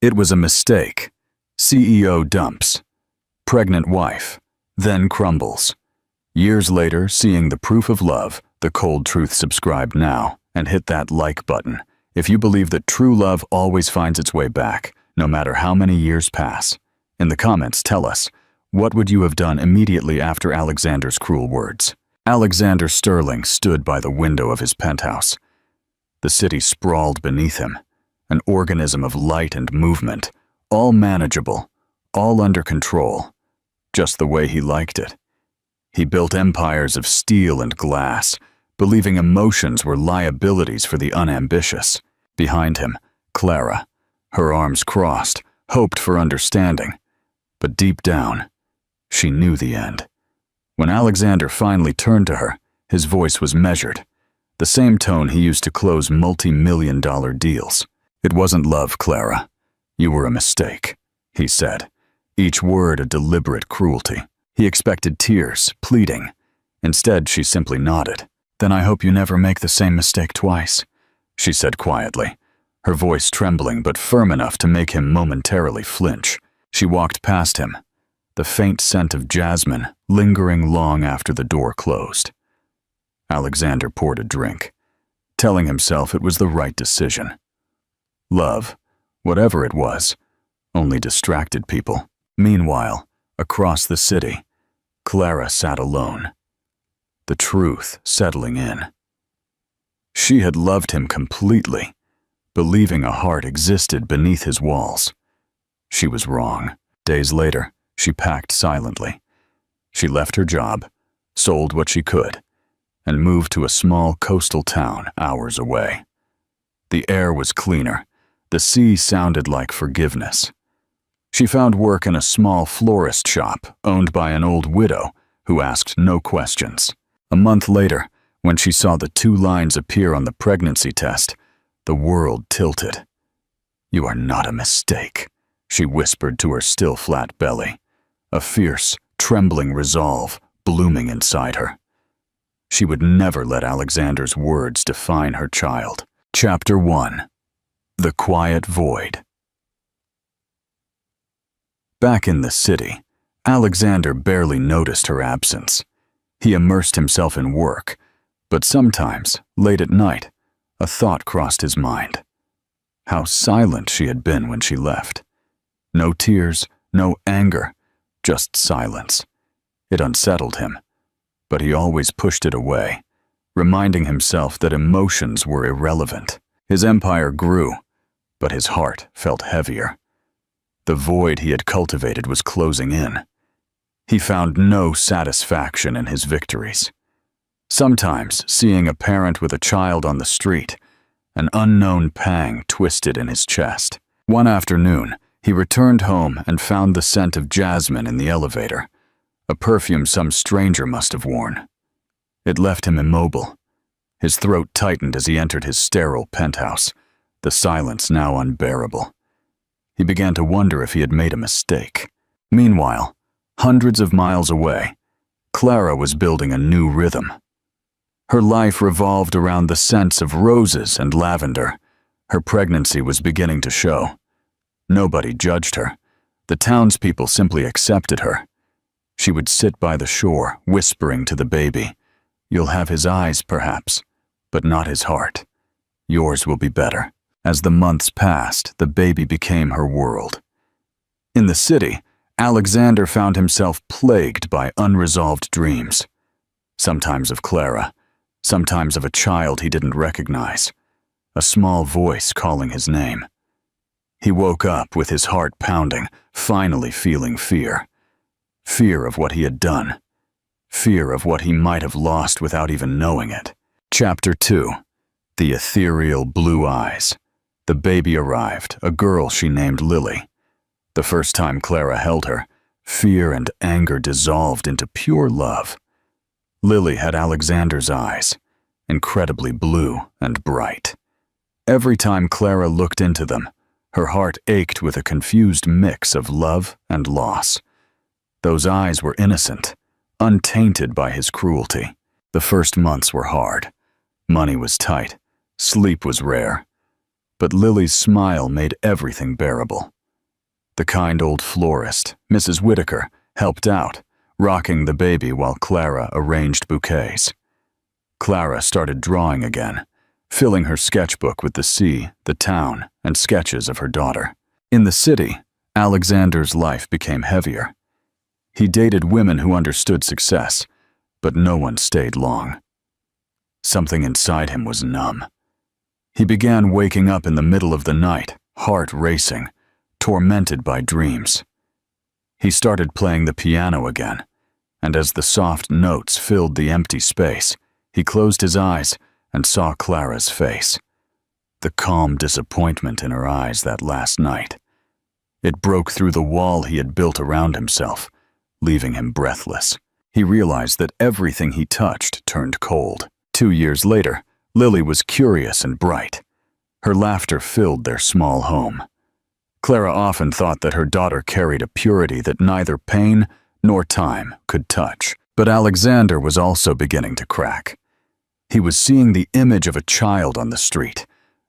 It was a mistake. CEO dumps. Pregnant wife, then crumbles. Years later, seeing the proof of love, the cold truth, subscribe now and hit that like button if you believe that true love always finds its way back, no matter how many years pass. In the comments, tell us, what would you have done immediately after Alexander's cruel words? Alexander Sterling stood by the window of his penthouse. The city sprawled beneath him, an organism of light and movement, all manageable, all under control, just the way he liked it. He built empires of steel and glass, believing emotions were liabilities for the unambitious. Behind him, Clara, her arms crossed, hoped for understanding. But deep down, she knew the end. When Alexander finally turned to her, his voice was measured, the same tone he used to close multi-million-dollar deals. "It wasn't love, Clara. You were a mistake," he said, each word a deliberate cruelty. He expected tears, pleading. Instead, she simply nodded. "Then I hope you never make the same mistake twice," she said quietly, her voice trembling but firm enough to make him momentarily flinch. She walked past him, the faint scent of jasmine lingering long after the door closed. Alexander poured a drink, telling himself it was the right decision. Love, whatever it was, only distracted people. Meanwhile, across the city, Clara sat alone, the truth settling in. She had loved him completely, believing a heart existed beneath his walls. She was wrong. Days later, she packed silently. She left her job, sold what she could, and moved to a small coastal town hours away. The air was cleaner. The sea sounded like forgiveness. She found work in a small florist shop owned by an old widow who asked no questions. A month later, when she saw the 2 lines appear on the pregnancy test, the world tilted. "You are not a mistake," she whispered to her still flat belly, a fierce, trembling resolve blooming inside her. She would never let Alexander's words define her child. Chapter 1. The Quiet Void. Back in the city, Alexander barely noticed her absence. He immersed himself in work, but sometimes, late at night, a thought crossed his mind. How silent she had been when she left. No tears, no anger, just silence. It unsettled him, but he always pushed it away, reminding himself that emotions were irrelevant. His empire grew, but his heart felt heavier. The void he had cultivated was closing in. He found no satisfaction in his victories. Sometimes, seeing a parent with a child on the street, an unknown pang twisted in his chest. One afternoon, he returned home and found the scent of jasmine in the elevator, a perfume some stranger must have worn. It left him immobile. His throat tightened as he entered his sterile penthouse, the silence now unbearable. He began to wonder if he had made a mistake. Meanwhile, hundreds of miles away, Clara was building a new rhythm. Her life revolved around the scents of roses and lavender. Her pregnancy was beginning to show. Nobody judged her. The townspeople simply accepted her. She would sit by the shore, whispering to the baby, "You'll have his eyes, perhaps, but not his heart. Yours will be better." As the months passed, the baby became her world. In the city, Alexander found himself plagued by unresolved dreams. Sometimes of Clara, sometimes of a child he didn't recognize, a small voice calling his name. He woke up with his heart pounding, finally feeling fear. Fear of what he had done. Fear of what he might have lost without even knowing it. Chapter 2. The Ethereal Blue Eyes. The baby arrived, a girl she named Lily. The first time Clara held her, fear and anger dissolved into pure love. Lily had Alexander's eyes, incredibly blue and bright. Every time Clara looked into them, her heart ached with a confused mix of love and loss. Those eyes were innocent, untainted by his cruelty. The first months were hard. Money was tight, sleep was rare. But Lily's smile made everything bearable. The kind old florist, Mrs. Whitaker, helped out, rocking the baby while Clara arranged bouquets. Clara started drawing again, filling her sketchbook with the sea, the town, and sketches of her daughter. In the city, Alexander's life became heavier. He dated women who understood success, but no one stayed long. Something inside him was numb. He began waking up in the middle of the night, heart racing, tormented by dreams. He started playing the piano again, and as the soft notes filled the empty space, he closed his eyes and saw Clara's face. The calm disappointment in her eyes that last night. It broke through the wall he had built around himself, leaving him breathless. He realized that everything he touched turned cold. 2 years later, Lily was curious and bright. Her laughter filled their small home. Clara often thought that her daughter carried a purity that neither pain nor time could touch. But Alexander was also beginning to crack. He was seeing the image of a child on the street,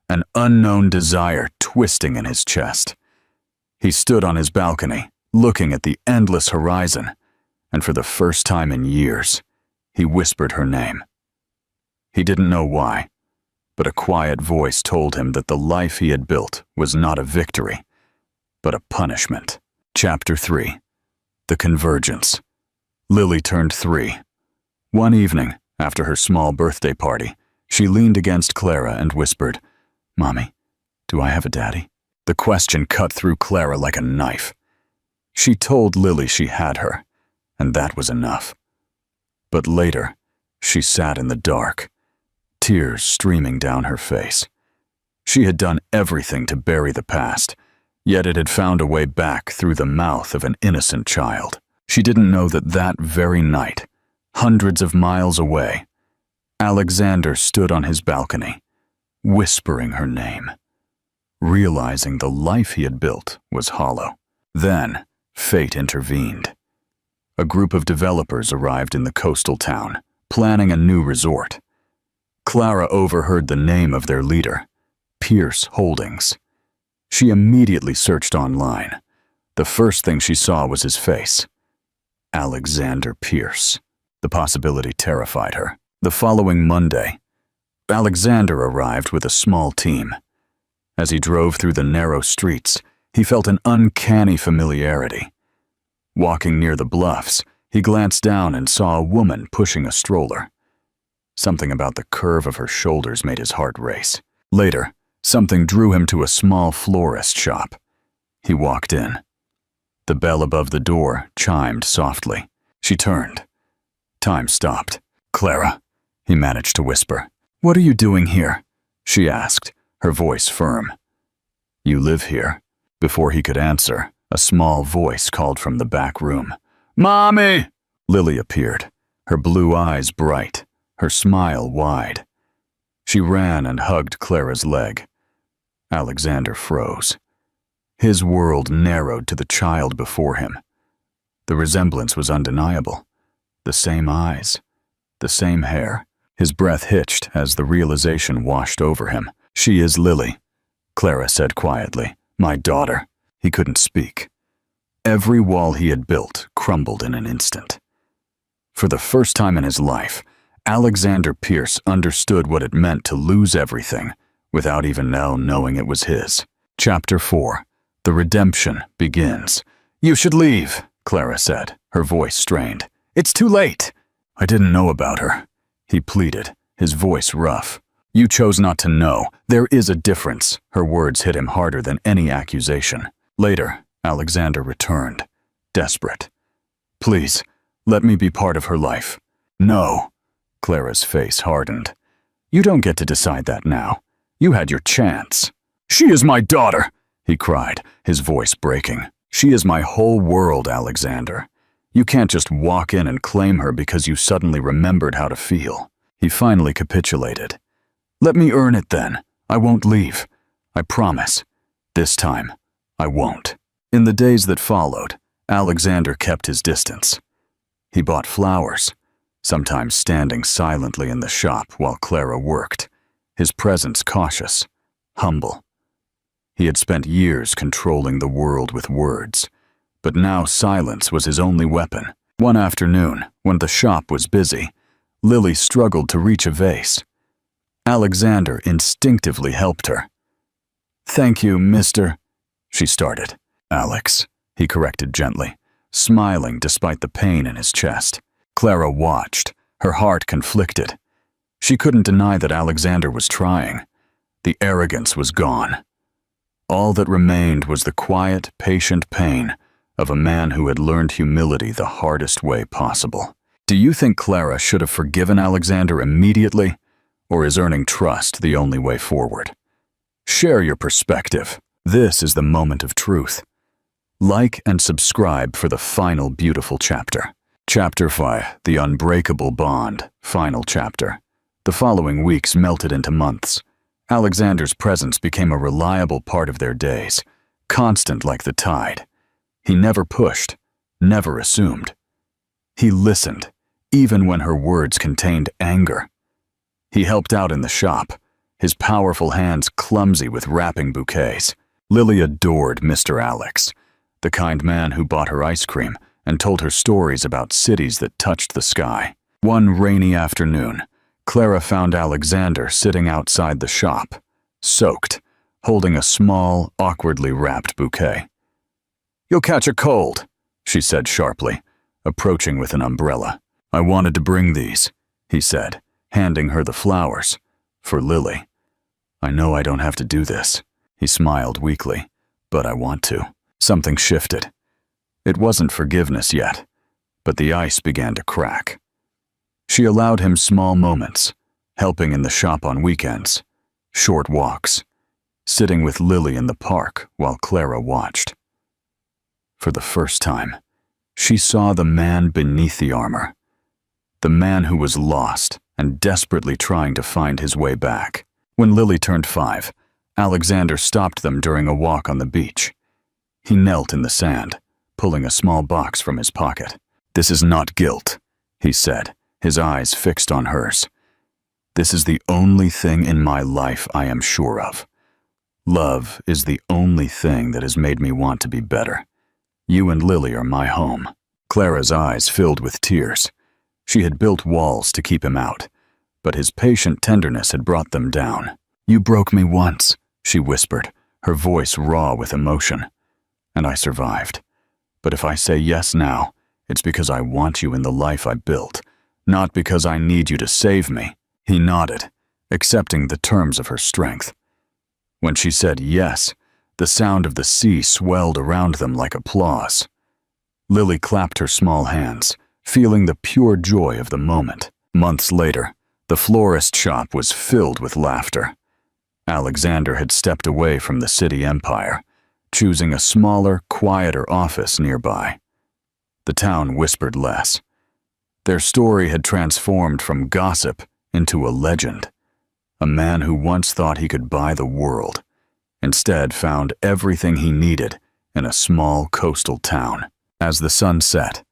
an unknown desire twisting in his chest. He stood on his balcony, looking at the endless horizon, and for the first time in years, he whispered her name. He didn't know why, but a quiet voice told him that the life he had built was not a victory, but a punishment. Chapter 3. The Convergence. Lily turned 3. One evening, after her small birthday party, she leaned against Clara and whispered, "Mommy, do I have a daddy?" The question cut through Clara like a knife. She told Lily she had her, and that was enough. But later, she sat in the dark, tears streaming down her face. She had done everything to bury the past, yet it had found a way back through the mouth of an innocent child. She didn't know that that very night, hundreds of miles away, Alexander stood on his balcony, whispering her name, realizing the life he had built was hollow. Then, fate intervened. A group of developers arrived in the coastal town, planning a new resort. Clara overheard the name of their leader, Pierce Holdings. She immediately searched online. The first thing she saw was his face. Alexander Pierce. The possibility terrified her. The following Monday, Alexander arrived with a small team. As he drove through the narrow streets, he felt an uncanny familiarity. Walking near the bluffs, he glanced down and saw a woman pushing a stroller. Something about the curve of her shoulders made his heart race. Later, something drew him to a small florist shop. He walked in. The bell above the door chimed softly. She turned. Time stopped. "Clara," he managed to whisper. "What are you doing here?" she asked, her voice firm. "You live here." Before he could answer, a small voice called from the back room. "Mommy!" Lily appeared, her blue eyes bright, her smile wide. She ran and hugged Clara's leg. Alexander froze. His world narrowed to the child before him. The resemblance was undeniable. The same eyes, the same hair. His breath hitched as the realization washed over him. "She is Lily," Clara said quietly. "My daughter." He couldn't speak. Every wall he had built crumbled in an instant. For the first time in his life, Alexander Pierce understood what it meant to lose everything without even knowing it was his. Chapter 4. The Redemption begins. "You should leave," Clara said, her voice strained. "It's too late." "I didn't know about her," he pleaded, his voice rough. "You chose not to know. There is a difference." Her words hit him harder than any accusation. Later, Alexander returned, desperate. "Please, let me be part of her life." "No." Clara's face hardened. "You don't get to decide that now. You had your chance." "She is my daughter," he cried, his voice breaking. "She is my whole world, Alexander. You can't just walk in and claim her because you suddenly remembered how to feel." He finally capitulated. "Let me earn it then. I won't leave. I promise. This time, I won't." In the days that followed, Alexander kept his distance. He bought flowers, sometimes standing silently in the shop while Clara worked, his presence cautious, humble. He had spent years controlling the world with words, but now silence was his only weapon. One afternoon, when the shop was busy, Lily struggled to reach a vase. Alexander instinctively helped her. "Thank you, Mr." she started. "Alex," he corrected gently, smiling despite the pain in his chest. Clara watched, her heart conflicted. She couldn't deny that Alexander was trying. The arrogance was gone. All that remained was the quiet, patient pain of a man who had learned humility the hardest way possible. Do you think Clara should have forgiven Alexander immediately, or is earning trust the only way forward? Share your perspective. This is the moment of truth. Like and subscribe for the final beautiful chapter. Chapter 5, The Unbreakable Bond, final chapter. The following weeks melted into months. Alexander's presence became a reliable part of their days, constant like the tide. He never pushed, never assumed. He listened, even when her words contained anger. He helped out in the shop, his powerful hands clumsy with wrapping bouquets. Lily adored Mr. Alex, the kind man who bought her ice cream and told her stories about cities that touched the sky. One rainy afternoon, Clara found Alexander sitting outside the shop, soaked, holding a small, awkwardly wrapped bouquet. "You'll catch a cold," she said sharply, approaching with an umbrella. "I wanted to bring these," he said, handing her the flowers. "For Lily. I know I don't have to do this." He smiled weakly. "But I want to." Something shifted. It wasn't forgiveness yet, but the ice began to crack. She allowed him small moments, helping in the shop on weekends, short walks, sitting with Lily in the park while Clara watched. For the first time, she saw the man beneath the armor, the man who was lost and desperately trying to find his way back. When Lily turned 5, Alexander stopped them during a walk on the beach. He knelt in the sand, pulling a small box from his pocket. "This is not guilt," he said, his eyes fixed on hers. "This is the only thing in my life I am sure of. Love is the only thing that has made me want to be better. You and Lily are my home." Clara's eyes filled with tears. She had built walls to keep him out, but his patient tenderness had brought them down. "You broke me once," she whispered, her voice raw with emotion. "And I survived. But if I say yes now, it's because I want you in the life I built, not because I need you to save me." He nodded, accepting the terms of her strength. When she said yes, the sound of the sea swelled around them like applause. Lily clapped her small hands, feeling the pure joy of the moment. Months later, the florist shop was filled with laughter. Alexander had stepped away from the city empire, choosing a smaller, quieter office nearby. The town whispered less. Their story had transformed from gossip into a legend. A man who once thought he could buy the world, instead found everything he needed in a small coastal town. As the sun set,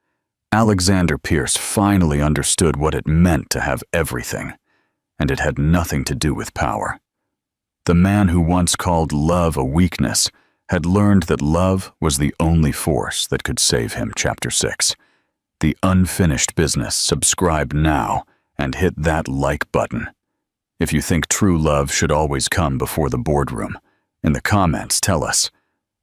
Alexander Pierce finally understood what it meant to have everything, and it had nothing to do with power. The man who once called love a weakness had learned that love was the only force that could save him. Chapter 6. The Unfinished Business. Subscribe now and hit that like button. If you think true love should always come before the boardroom, in the comments tell us,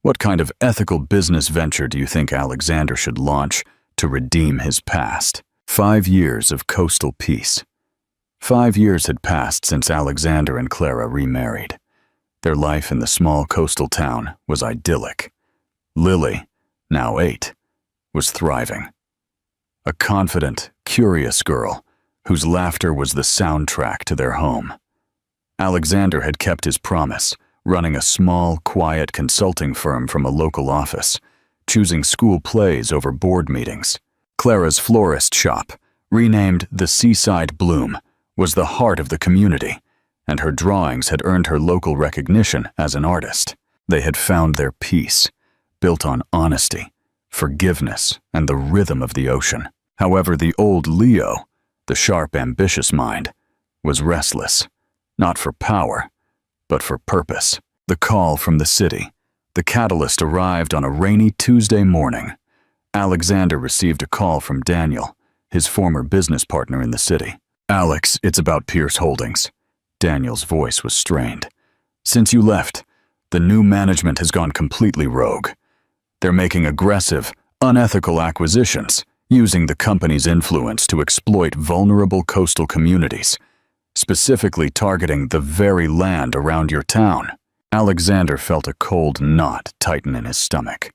what kind of ethical business venture do you think Alexander should launch to redeem his past? 5 years of coastal peace. 5 years had passed since Alexander and Clara remarried. Their life in the small coastal town was idyllic. Lily, now 8, was thriving. A confident, curious girl whose laughter was the soundtrack to their home. Alexander had kept his promise, running a small, quiet consulting firm from a local office, choosing school plays over board meetings. Clara's florist shop, renamed the Seaside Bloom, was the heart of the community, and her drawings had earned her local recognition as an artist. They had found their peace, built on honesty, forgiveness, and the rhythm of the ocean. However, the old Leo, the sharp, ambitious mind, was restless, not for power, but for purpose. The call from the city. The catalyst arrived on a rainy Tuesday morning. Alexander received a call from Daniel, his former business partner in the city. "Alex, it's about Pierce Holdings." Daniel's voice was strained. "Since you left, the new management has gone completely rogue. They're making aggressive, unethical acquisitions, using the company's influence to exploit vulnerable coastal communities, specifically targeting the very land around your town." Alexander felt a cold knot tighten in his stomach.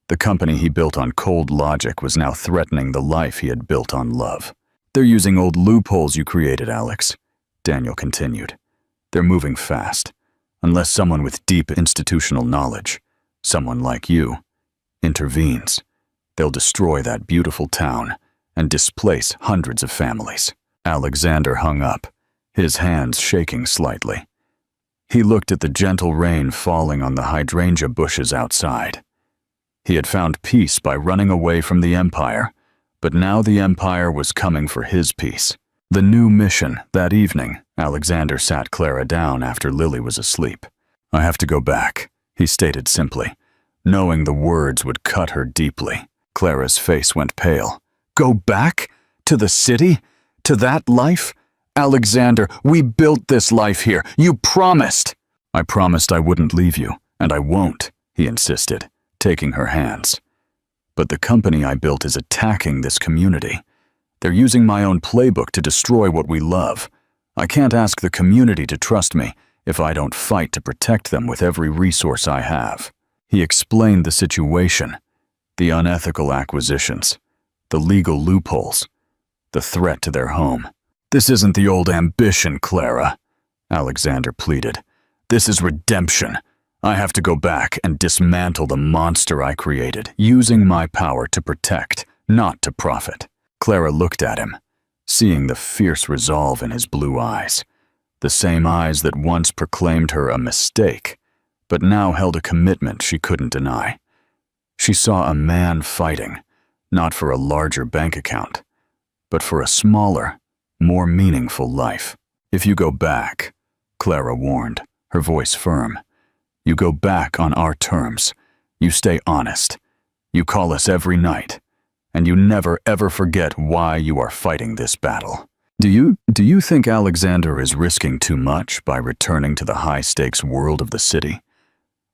The company he built on cold logic was now threatening the life he had built on love. "They're using old loopholes you created, Alex," Daniel continued. "They're moving fast. Unless someone with deep institutional knowledge, someone like you, intervenes, they'll destroy that beautiful town and displace hundreds of families." Alexander hung up, his hands shaking slightly. He looked at the gentle rain falling on the hydrangea bushes outside. He had found peace by running away from the Empire, but now the Empire was coming for his peace. The new mission. That evening, Alexander sat Clara down after Lily was asleep. "I have to go back," he stated simply, knowing the words would cut her deeply. Clara's face went pale. "Go back? To the city? To that life? Alexander, we built this life here. You promised." "I promised I wouldn't leave you, and I won't," he insisted, taking her hands. "But the company I built is attacking this community. They're using my own playbook to destroy what we love. I can't ask the community to trust me if I don't fight to protect them with every resource I have." He explained the situation, the unethical acquisitions, the legal loopholes, the threat to their home. "This isn't the old ambition, Clara," Alexander pleaded. "This is redemption. I have to go back and dismantle the monster I created, using my power to protect, not to profit." Clara looked at him, seeing the fierce resolve in his blue eyes, the same eyes that once proclaimed her a mistake, but now held a commitment she couldn't deny. She saw a man fighting, not for a larger bank account, but for a smaller, more meaningful life. "If you go back," Clara warned, her voice firm, "you go back on our terms. You stay honest. You call us every night. And you never ever forget why you are fighting this battle." Do you think Alexander is risking too much by returning to the high-stakes world of the city?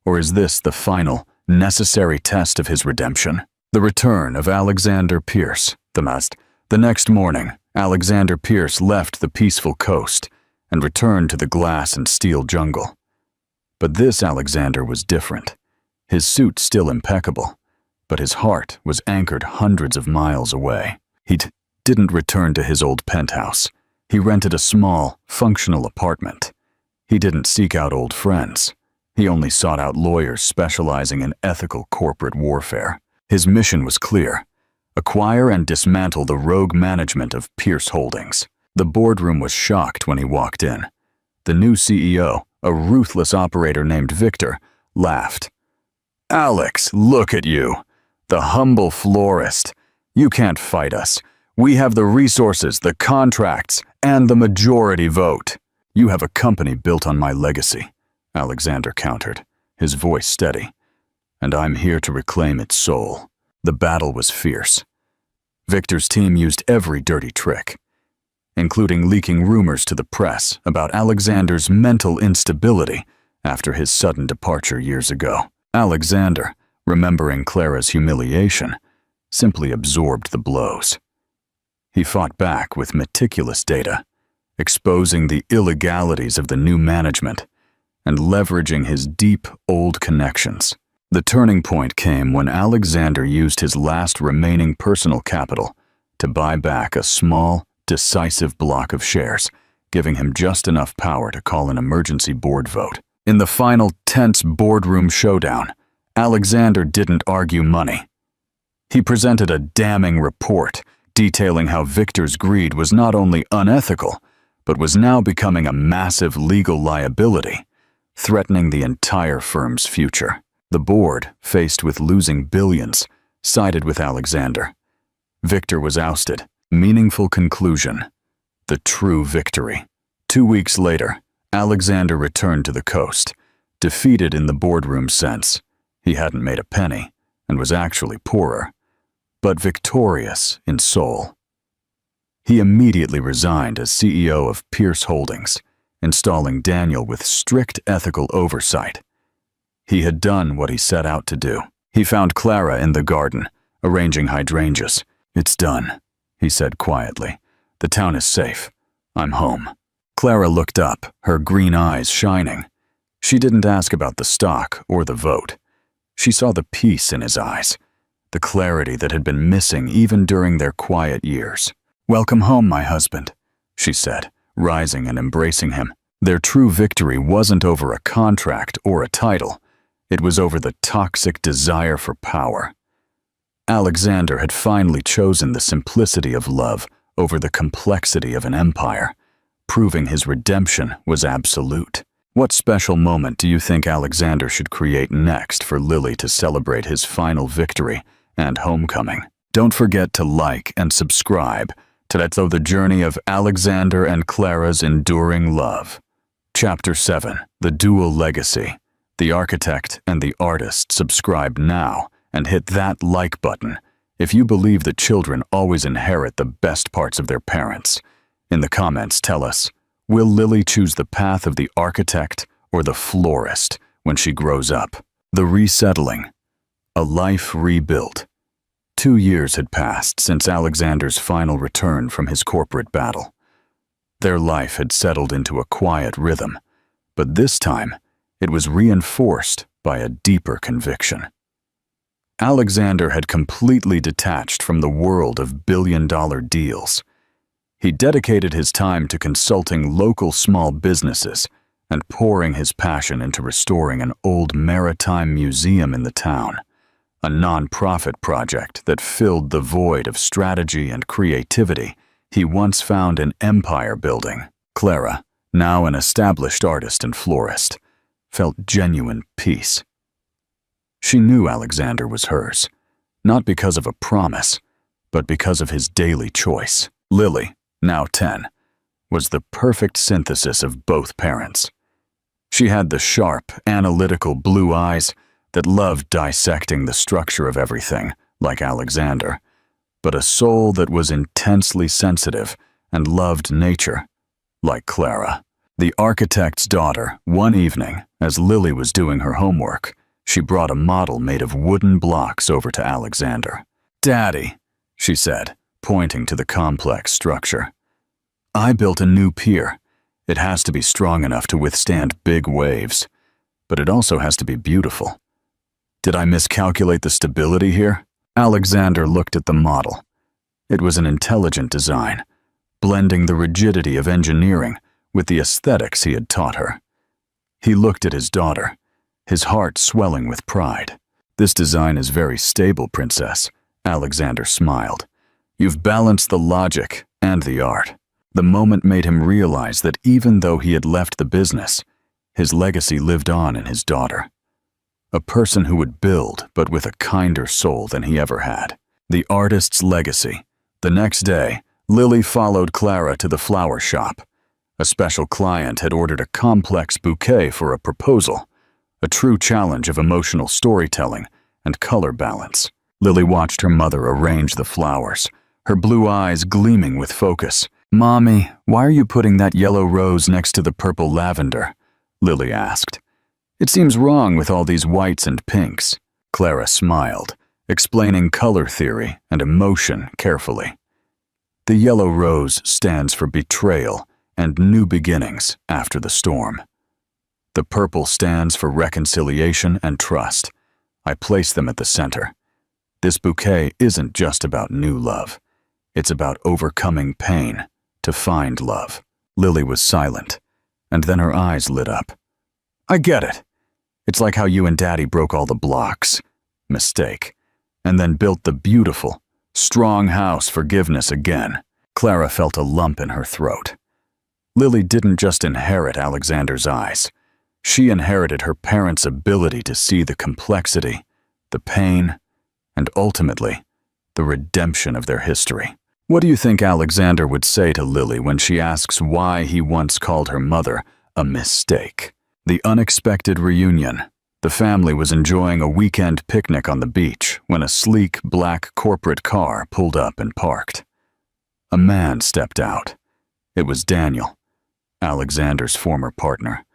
Or is this the final, necessary test of his redemption? The return of Alexander Pierce, the next morning, Alexander Pierce left the peaceful coast and returned to the glass and steel jungle. But this Alexander was different. His suit still impeccable, but his heart was anchored hundreds of miles away. He didn't return to his old penthouse. He rented a small, functional apartment. He didn't seek out old friends. He only sought out lawyers specializing in ethical corporate warfare. His mission was clear: acquire and dismantle the rogue management of Pierce Holdings. The boardroom was shocked when he walked in. The new CEO, a ruthless operator named Victor, laughed. "Alex, look at you. The humble florist. You can't fight us. We have the resources, the contracts, and the majority vote." "You have a company built on my legacy," Alexander countered, his voice steady. "And I'm here to reclaim its soul." The battle was fierce. Victor's team used every dirty trick, including leaking rumors to the press about Alexander's mental instability after his sudden departure years ago. Alexander, remembering Clara's humiliation, simply absorbed the blows. He fought back with meticulous data, exposing the illegalities of the new management and leveraging his deep, old connections. The turning point came when Alexander used his last remaining personal capital to buy back a small, decisive block of shares, giving him just enough power to call an emergency board vote. In the final tense boardroom showdown, Alexander didn't argue money. He presented a damning report detailing how Victor's greed was not only unethical, but was now becoming a massive legal liability, threatening the entire firm's future. The board, faced with losing billions, sided with Alexander. Victor was ousted. Meaningful conclusion. The true victory. 2 weeks later, Alexander returned to the coast, Defeated in the boardroom sense, he hadn't made a penny and was actually poorer, but victorious in soul. He immediately resigned as CEO of Pierce Holdings, installing Daniel with strict ethical oversight. He had done what he set out to do. He found Clara in the garden, arranging hydrangeas. "It's done," he said quietly. "The town is safe. I'm home." Clara looked up, her green eyes shining. She didn't ask about the stock or the vote. She saw the peace in his eyes, the clarity that had been missing even during their quiet years. "Welcome home, my husband," she said, rising and embracing him. Their true victory wasn't over a contract or a title. It was over the toxic desire for power. Alexander had finally chosen the simplicity of love over the complexity of an empire, proving his redemption was absolute. What special moment do you think Alexander should create next for Lily to celebrate his final victory and homecoming? Don't forget to like and subscribe to the journey of Alexander and Clara's enduring love. Chapter 7, The Dual Legacy. The architect and the artist. Subscribe now and hit that like button if you believe that children always inherit the best parts of their parents. In the comments, tell us, will Lily choose the path of the architect or the florist when she grows up? The resettling. A life rebuilt. 2 years had passed since Alexander's final return from his corporate battle. Their life had settled into a quiet rhythm, but this time it was reinforced by a deeper conviction. Alexander had completely detached from the world of billion-dollar deals. He dedicated his time to consulting local small businesses and pouring his passion into restoring an old maritime museum in the town, a non-profit project that filled the void of strategy and creativity he once found in empire building. Clara, now an established artist and florist, felt genuine peace. She knew Alexander was hers, not because of a promise, but because of his daily choice. Lily, now 10, was the perfect synthesis of both parents. She had the sharp, analytical blue eyes that loved dissecting the structure of everything, like Alexander, but a soul that was intensely sensitive and loved nature, like Clara. The architect's daughter, one evening, as Lily was doing her homework, she brought a model made of wooden blocks over to Alexander. "Daddy," she said, pointing to the complex structure, "I built a new pier. It has to be strong enough to withstand big waves, but it also has to be beautiful. Did I miscalculate the stability here?" Alexander looked at the model. It was an intelligent design, blending the rigidity of engineering with the aesthetics he had taught her. He looked at his daughter, his heart swelling with pride. "This design is very stable, Princess," Alexander smiled. "You've balanced the logic and the art." The moment made him realize that even though he had left the business, his legacy lived on in his daughter. A person who would build, but with a kinder soul than he ever had. The artist's legacy. The next day, Lily followed Clara to the flower shop. A special client had ordered a complex bouquet for a proposal, a true challenge of emotional storytelling and color balance. Lily watched her mother arrange the flowers, her blue eyes gleaming with focus. "Mommy, why are you putting that yellow rose next to the purple lavender?" Lily asked. "It seems wrong with all these whites and pinks." Clara smiled, explaining color theory and emotion carefully. "The yellow rose stands for betrayal and new beginnings after the storm. The purple stands for reconciliation and trust. I place them at the center. This bouquet isn't just about new love. It's about overcoming pain to find love." Lily was silent, and then her eyes lit up. "I get it. It's like how you and Daddy broke all the blocks. Mistake. And then built the beautiful, strong house forgiveness again." Clara felt a lump in her throat. Lily didn't just inherit Alexander's eyes. She inherited her parents' ability to see the complexity, the pain, and ultimately, the redemption of their history. What do you think Alexander would say to Lily when she asks why he once called her mother a mistake? The unexpected reunion. The family was enjoying a weekend picnic on the beach when a sleek black corporate car pulled up and parked. A man stepped out. It was Daniel, Alexander's former partner,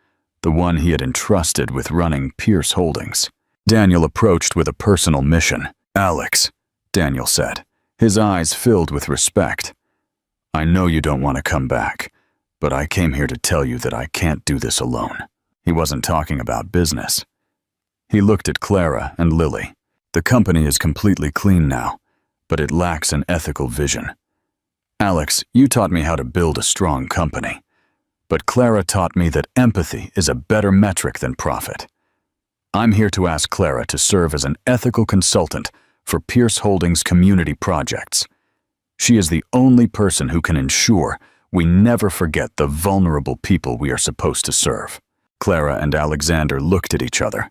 the one he had entrusted with running Pierce Holdings. Daniel approached with a personal mission. "Alex," Daniel said, his eyes filled with respect. "I know you don't want to come back, but I came here to tell you that I can't do this alone." He wasn't talking about business. He looked at Clara and Lily. "The company is completely clean now, but it lacks an ethical vision. Alex, you taught me how to build a strong company, but Clara taught me that empathy is a better metric than profit. I'm here to ask Clara to serve as an ethical consultant for Pierce Holdings community projects. She is the only person who can ensure we never forget the vulnerable people we are supposed to serve." Clara and Alexander looked at each other.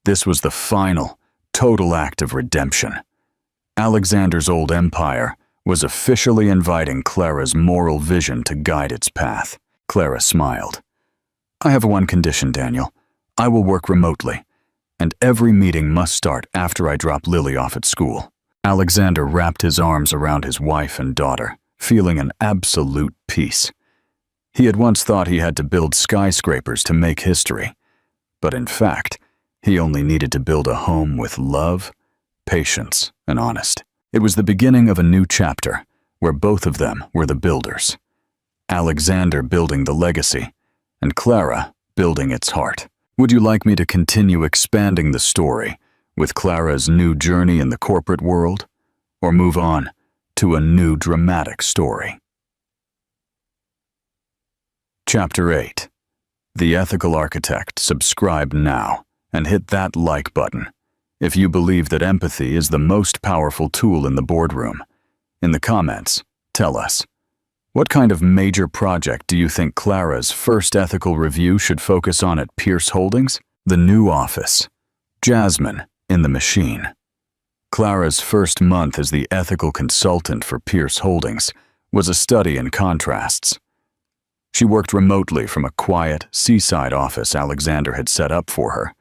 This was the final, total act of redemption. Alexander's old empire was officially inviting Clara's moral vision to guide its path. Clara smiled. "I have one condition, Daniel. I will work remotely, and every meeting must start after I drop Lily off at school." Alexander wrapped his arms around his wife and daughter, feeling an absolute peace. He had once thought he had to build skyscrapers to make history, but in fact, he only needed to build a home with love, patience, and honesty. It was the beginning of a new chapter, where both of them were the builders. Alexander building the legacy, and Clara building its heart. Would you like me to continue expanding the story with Clara's new journey in the corporate world, or move on to a new dramatic story? Chapter 8. The Ethical Architect. Subscribe now and hit that like button if you believe that empathy is the most powerful tool in the boardroom. In the comments, tell us, what kind of major project do you think Clara's first ethical review should focus on at Pierce Holdings? The new office. Jasmine in the machine. Clara's first month as the ethical consultant for Pierce Holdings was a study in contrasts. She worked remotely from a quiet, seaside office Alexander had set up for her,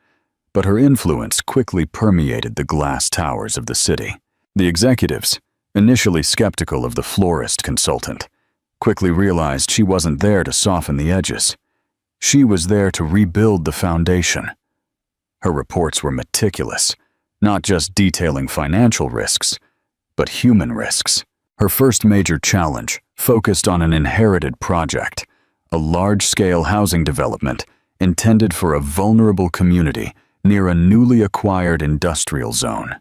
but her influence quickly permeated the glass towers of the city. The executives, initially skeptical of the florist consultant, quickly realized she wasn't there to soften the edges. She was there to rebuild the foundation. Her reports were meticulous, not just detailing financial risks, but human risks. Her first major challenge focused on an inherited project, a large-scale housing development intended for a vulnerable community near a newly acquired industrial zone.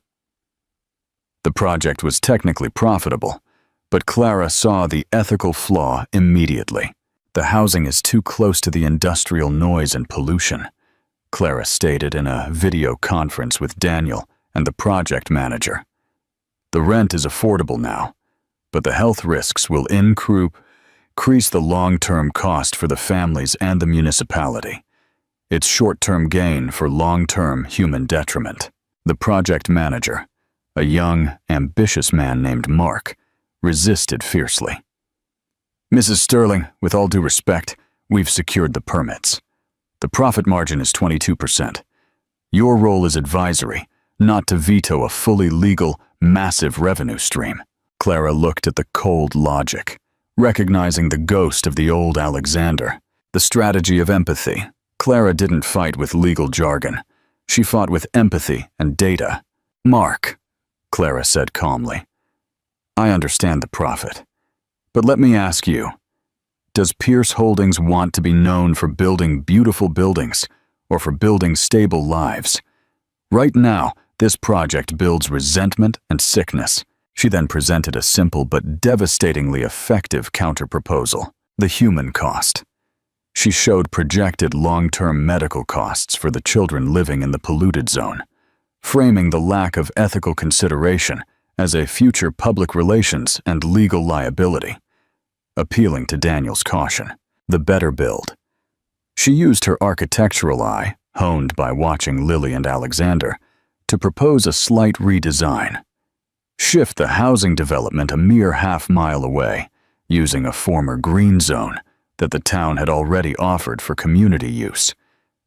The project was technically profitable, but Clara saw the ethical flaw immediately. "The housing is too close to the industrial noise and pollution," Clara stated in a video conference with Daniel and the project manager. "The rent is affordable now, but the health risks will increase the long-term cost for the families and the municipality. It's short-term gain for long-term human detriment." The project manager, a young, ambitious man named Mark, resisted fiercely. "Mrs. Sterling, with all due respect, we've secured the permits. The profit margin is 22%. Your role is advisory, not to veto a fully legal, massive revenue stream." Clara looked at the cold logic, recognizing the ghost of the old Alexander. The strategy of empathy. Clara didn't fight with legal jargon. She fought with empathy and data. "Mark," Clara said calmly, "I understand the profit. But let me ask you, does Pierce Holdings want to be known for building beautiful buildings or for building stable lives? Right now, this project builds resentment and sickness." She then presented a simple but devastatingly effective counterproposal: the human cost. She showed projected long-term medical costs for the children living in the polluted zone, framing the lack of ethical consideration as a future public relations and legal liability, appealing to Daniel's caution. The better build. She used her architectural eye, honed by watching Lily and Alexander, to propose a slight redesign. Shift the housing development a mere half-mile away, using a former green zone that the town had already offered for community use,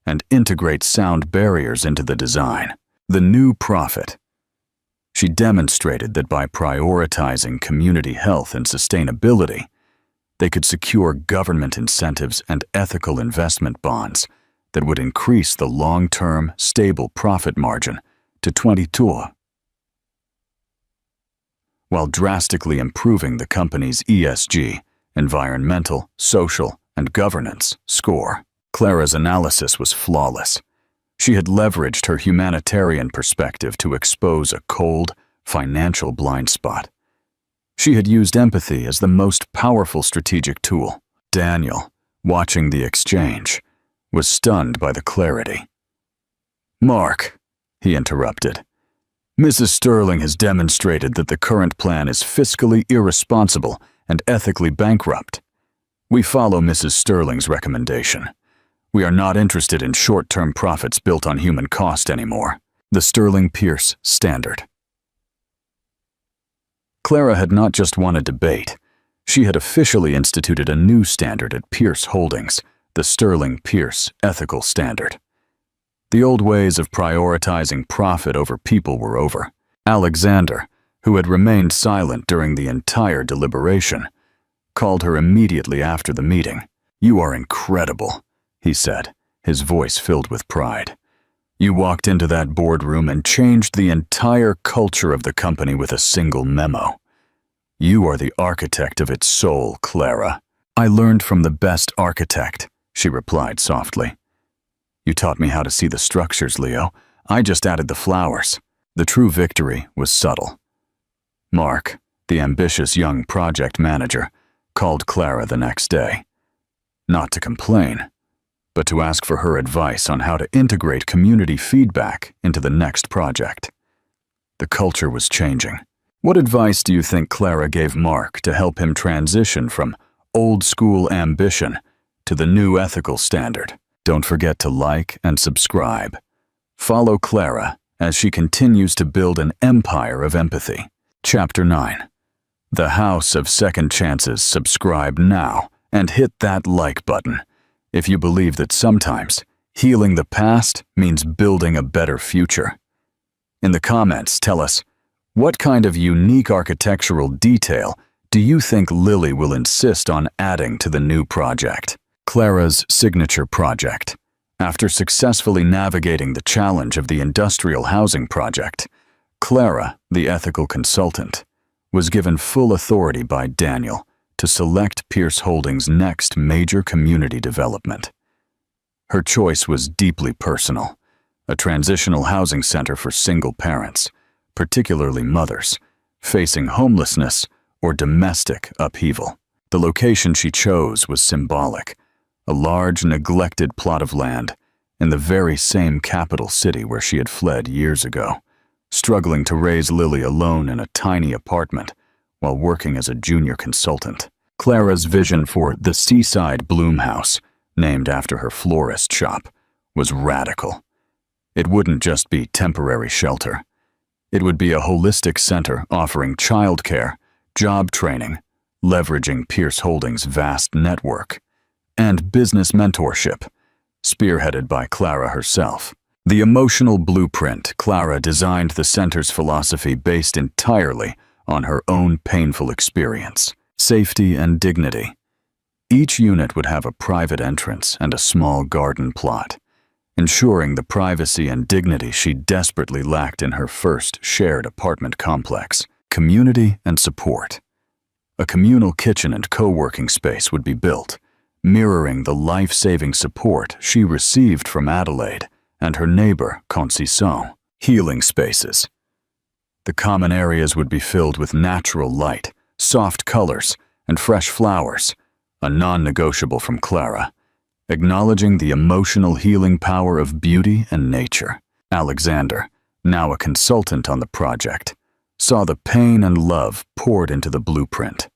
and integrate sound barriers into the design. The new profit. She demonstrated that by prioritizing community health and sustainability, they could secure government incentives and ethical investment bonds that would increase the long-term, stable profit margin to 22%, while drastically improving the company's ESG, environmental, social, and governance score. Clara's analysis was flawless. She had leveraged her humanitarian perspective to expose a cold, financial blind spot. She had used empathy as the most powerful strategic tool. Daniel, watching the exchange, was stunned by the clarity. "Mark," he interrupted, "Mrs. Sterling has demonstrated that the current plan is fiscally irresponsible and ethically bankrupt. We follow Mrs. Sterling's recommendation. We are not interested in short-term profits built on human cost anymore." The Sterling-Pierce Standard. Clara had not just won a debate. She had officially instituted a new standard at Pierce Holdings, the Sterling-Pierce Ethical Standard. The old ways of prioritizing profit over people were over. Alexander, who had remained silent during the entire deliberation, called her immediately after the meeting. "You are incredible," he said, his voice filled with pride. "You walked into that boardroom and changed the entire culture of the company with a single memo. You are the architect of its soul, Clara." "I learned from the best architect," she replied softly. "You taught me how to see the structures, Leo. I just added the flowers." The true victory was subtle. Mark, the ambitious young project manager, called Clara the next day. Not to complain, but to ask for her advice on how to integrate community feedback into the next project. The culture was changing. What advice do you think Clara gave Mark to help him transition from old-school ambition to the new ethical standard? Don't forget to like and subscribe. Follow Clara as she continues to build an empire of empathy. Chapter 9. The House of Second Chances. Subscribe now and hit that like button if you believe that sometimes healing the past means building a better future. In the comments, tell us, what kind of unique architectural detail do you think Lily will insist on adding to the new project? Clara's signature project. After successfully navigating the challenge of the industrial housing project, Clara, the ethical consultant, was given full authority by Daniel to select Pierce Holdings' next major community development. Her choice was deeply personal: a transitional housing center for single parents, particularly mothers, facing homelessness or domestic upheaval. The location she chose was symbolic: a large, neglected plot of land in the very same capital city where she had fled years ago, struggling to raise Lily alone in a tiny apartment while working as a junior consultant. Clara's vision for the Seaside Bloom House, named after her florist shop, was radical. It wouldn't just be temporary shelter. It would be a holistic center offering childcare, job training, leveraging Pierce Holdings' vast network, and business mentorship, spearheaded by Clara herself. The emotional blueprint. Clara designed the center's philosophy based entirely on her own painful experience: safety and dignity. Each unit would have a private entrance and a small garden plot, ensuring the privacy and dignity she desperately lacked in her first shared apartment complex. Community and support. A communal kitchen and co-working space would be built, mirroring the life-saving support she received from Adelaide and her neighbor, Conceição. Healing spaces. The common areas would be filled with natural light, soft colors, and fresh flowers, a non-negotiable from Clara, acknowledging the emotional healing power of beauty and nature. Alexander, now a consultant on the project, saw the pain and love poured into the blueprint.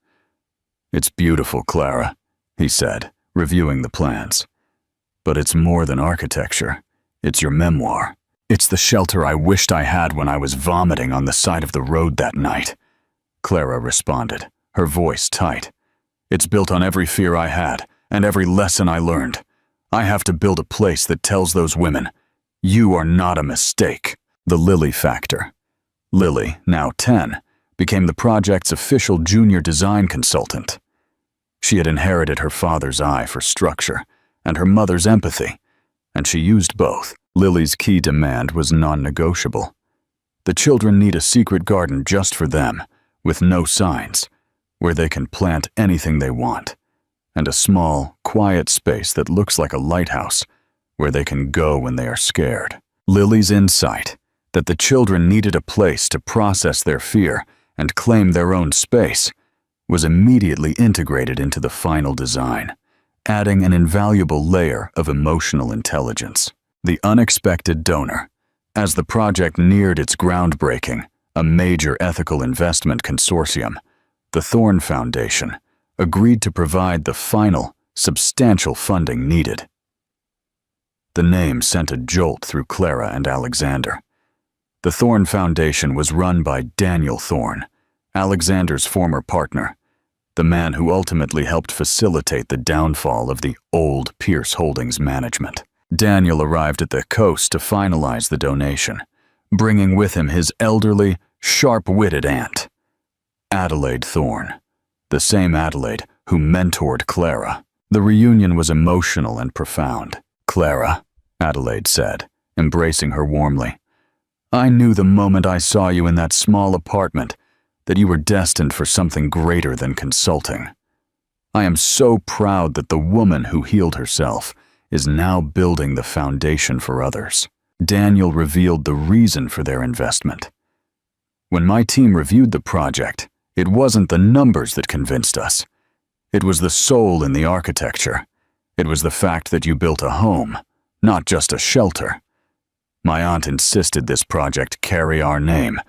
"It's beautiful, Clara," he said, reviewing the plans. "But it's more than architecture. It's your memoir. It's the shelter I wished I had when I was vomiting on the side of the road that night," Clara responded, her voice tight. "It's built on every fear I had and every lesson I learned. I have to build a place that tells those women, you are not a mistake. The Lily factor. Lily, now 10, became the project's official junior design consultant. She had inherited her father's eye for structure and her mother's empathy, and she used both. Lily's key demand was non-negotiable. The children need a secret garden just for them, with no signs, where they can plant anything they want, and a small, quiet space that looks like a lighthouse, where they can go when they are scared. Lily's insight that the children needed a place to process their fear and claim their own space was immediately integrated into the final design, adding an invaluable layer of emotional intelligence. The unexpected donor. As the project neared its groundbreaking, a major ethical investment consortium, the Thorn Foundation, agreed to provide the final, substantial funding needed. The name sent a jolt through Clara and Alexander. The Thorn Foundation was run by Daniel Thorn, Alexander's former partner, the man who ultimately helped facilitate the downfall of the old Pierce Holdings management. Daniel arrived at the coast to finalize the donation, bringing with him his elderly, sharp-witted aunt, Adelaide Thorn, the same Adelaide who mentored Clara. The reunion was emotional and profound. Clara, Adelaide said, embracing her warmly, I knew the moment I saw you in that small apartment that you were destined for something greater than consulting. I am so proud that the woman who healed herself is now building the foundation for others. Daniel revealed the reason for their investment. When my team reviewed the project, it wasn't the numbers that convinced us. It was the soul in the architecture. It was the fact that you built a home, not just a shelter. My aunt insisted this project carry our name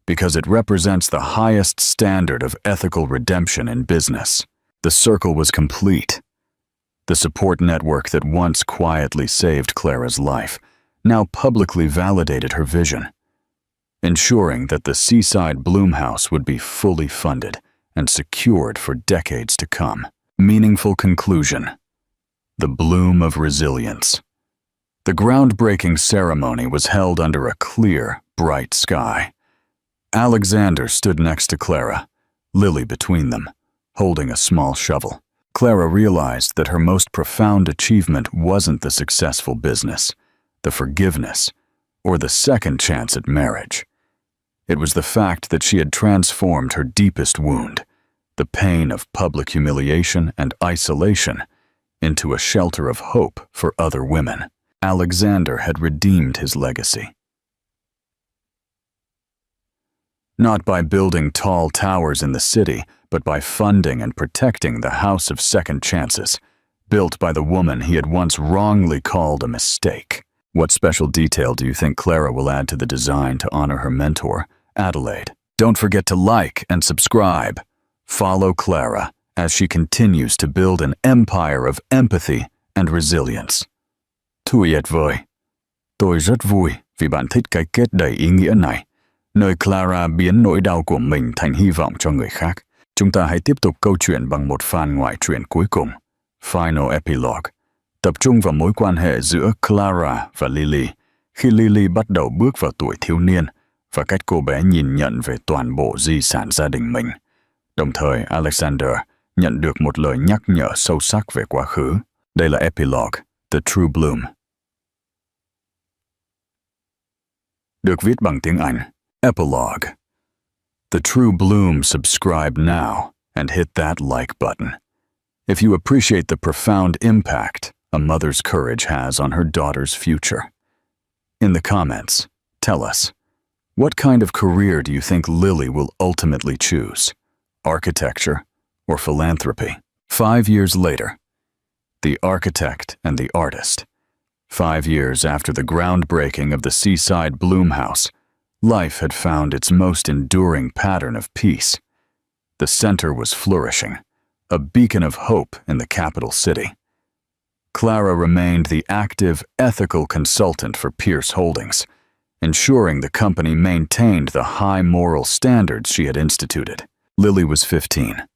because it represents the highest standard of ethical redemption in business. The circle was complete. The support network that once quietly saved Clara's life now publicly validated her vision, ensuring that the seaside Bloom House would be fully funded and secured for decades to come. Meaningful conclusion. The bloom of resilience. The groundbreaking ceremony was held under a clear, bright sky. Alexander stood next to Clara, Lily between them, holding a small shovel. Clara realized that her most profound achievement wasn't the successful business, the forgiveness, or the second chance at marriage. It was the fact that she had transformed her deepest wound, the pain of public humiliation and isolation, into a shelter of hope for other women. Alexander had redeemed his legacy. Not by building tall towers in the city, but by funding and protecting the House of Second Chances, built by the woman he had once wrongly called a mistake. What special detail do you think Clara will add to the design to honor her mentor, Adelaide? Don't forget to like and subscribe. Follow Clara as she continues to build an empire of empathy and resilience. Tuyệt vời. Tôi rất vui vì bạn thích cái kết đầy ý nghĩa này, nơi Clara biến nỗi đau của mình thành hy vọng cho người khác. Chúng ta hãy tiếp tục câu chuyện bằng một fan ngoại truyện cuối cùng, Final Epilogue, tập trung vào mối quan hệ giữa Clara và Lily khi Lily bắt đầu bước vào tuổi thiếu niên và cách cô bé nhìn nhận về toàn bộ di sản gia đình mình. Đồng thời, Alexander nhận được một lời nhắc nhở sâu sắc về quá khứ. Đây là Epilogue, The True Bloom. Được viết bằng tiếng Anh. Epilogue. The True Bloom, subscribe now and hit that like button. If you appreciate the profound impact a mother's courage has on her daughter's future. In the comments, tell us, what kind of career do you think Lily will ultimately choose? Architecture or philanthropy? 5 years later, the architect and the artist. 5 years after the groundbreaking of the seaside Bloom House, life had found its most enduring pattern of peace. The center was flourishing, a beacon of hope in the capital city. Clara remained the active, ethical consultant for Pierce Holdings, ensuring the company maintained the high moral standards she had instituted. Lily was 15,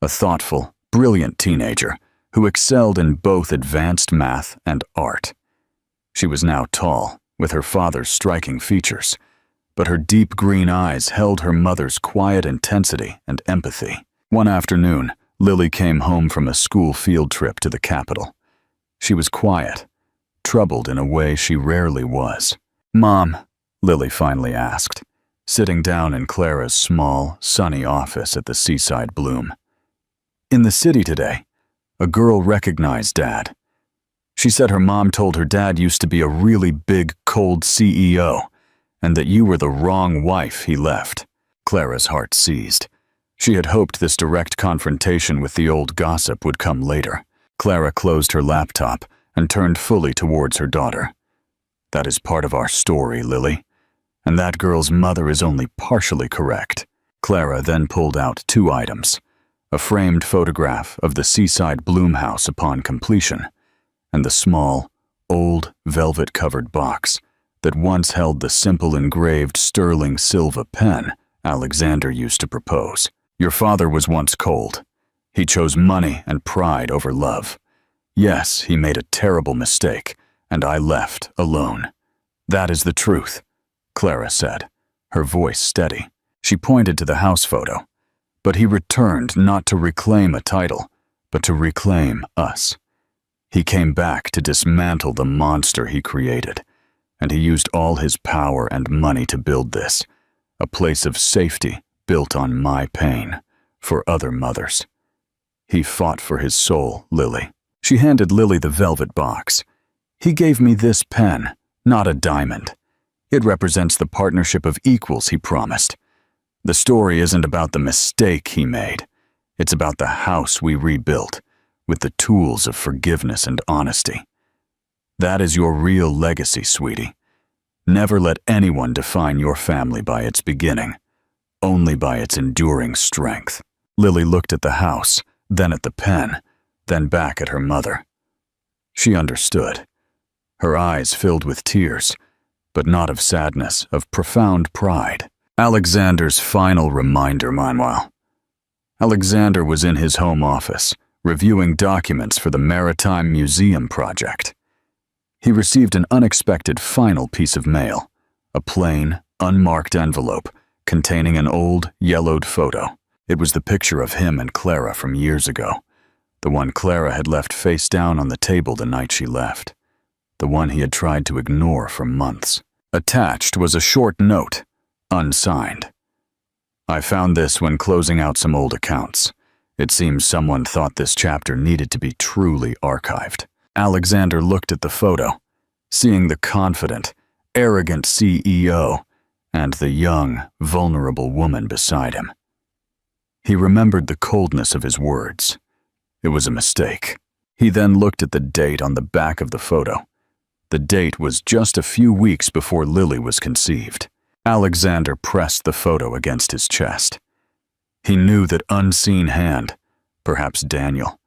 a thoughtful, brilliant teenager who excelled in both advanced math and art. She was now tall, with her father's striking features, but her deep green eyes held her mother's quiet intensity and empathy. One afternoon, Lily came home from a school field trip to the capital. She was quiet, troubled in a way she rarely was. "Mom," Lily finally asked, sitting down in Clara's small, sunny office at the seaside Bloom. "In the city today, a girl recognized Dad. She said her mom told her dad used to be a really big, cold CEO, and that you were the wrong wife he left." Clara's heart seized. She had hoped this direct confrontation with the old gossip would come later. Clara closed her laptop and turned fully towards her daughter. "That is part of our story, Lily, and that girl's mother is only partially correct." Clara then pulled out 2 items, a framed photograph of the seaside Bloom house upon completion, and the small, old, velvet-covered box that once held the simple engraved sterling silver pen Alexander used to propose. "Your father was once cold. He chose money and pride over love. Yes, he made a terrible mistake, and I left alone. That is the truth," Clara said, her voice steady. She pointed to the house photo. "But he returned not to reclaim a title, but to reclaim us. He came back to dismantle the monster he created, and he used all his power and money to build this, a place of safety built on my pain, for other mothers. He fought for his soul, Lily." She handed Lily the velvet box. "He gave me this pen, not a diamond. It represents the partnership of equals he promised. The story isn't about the mistake he made. It's about the house we rebuilt, with the tools of forgiveness and honesty. That is your real legacy, sweetie. Never let anyone define your family by its beginning, only by its enduring strength." Lily looked at the house, then at the pen, then back at her mother. She understood. Her eyes filled with tears, but not of sadness, of profound pride. Alexander's final reminder, meanwhile. Alexander was in his home office, reviewing documents for the Maritime Museum project. He received an unexpected final piece of mail, a plain, unmarked envelope containing an old, yellowed photo. It was the picture of him and Clara from years ago, the one Clara had left face down on the table the night she left, the one he had tried to ignore for months. Attached was a short note, unsigned. "I found this when closing out some old accounts. It seems someone thought this chapter needed to be truly archived." Alexander looked at the photo, seeing the confident, arrogant CEO and the young, vulnerable woman beside him. He remembered the coldness of his words. It was a mistake. He then looked at the date on the back of the photo. The date was just a few weeks before Lily was conceived. Alexander pressed the photo against his chest. He knew that unseen hand, perhaps Daniel,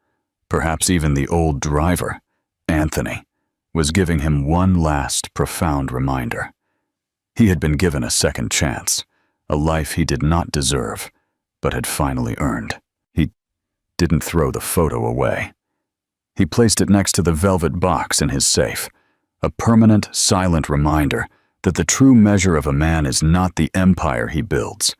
perhaps even the old driver, Anthony, was giving him one last profound reminder. He had been given a second chance, a life he did not deserve, but had finally earned. He didn't throw the photo away. He placed it next to the velvet box in his safe, a permanent, silent reminder that the true measure of a man is not the empire he builds,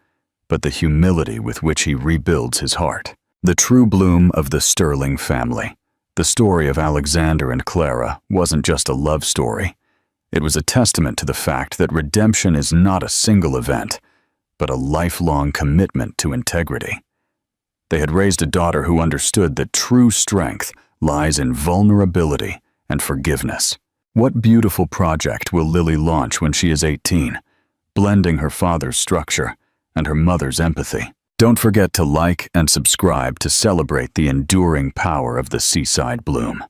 but the humility with which he rebuilds his heart. The true bloom of the Sterling family. The story of Alexander and Clara wasn't just a love story. It was a testament to the fact that redemption is not a single event, but a lifelong commitment to integrity. They had raised a daughter who understood that true strength lies in vulnerability and forgiveness. What beautiful project will Lily launch when she is 18, blending her father's structure and her mother's empathy? Don't forget to like and subscribe to celebrate the enduring power of the Seaside Bloom.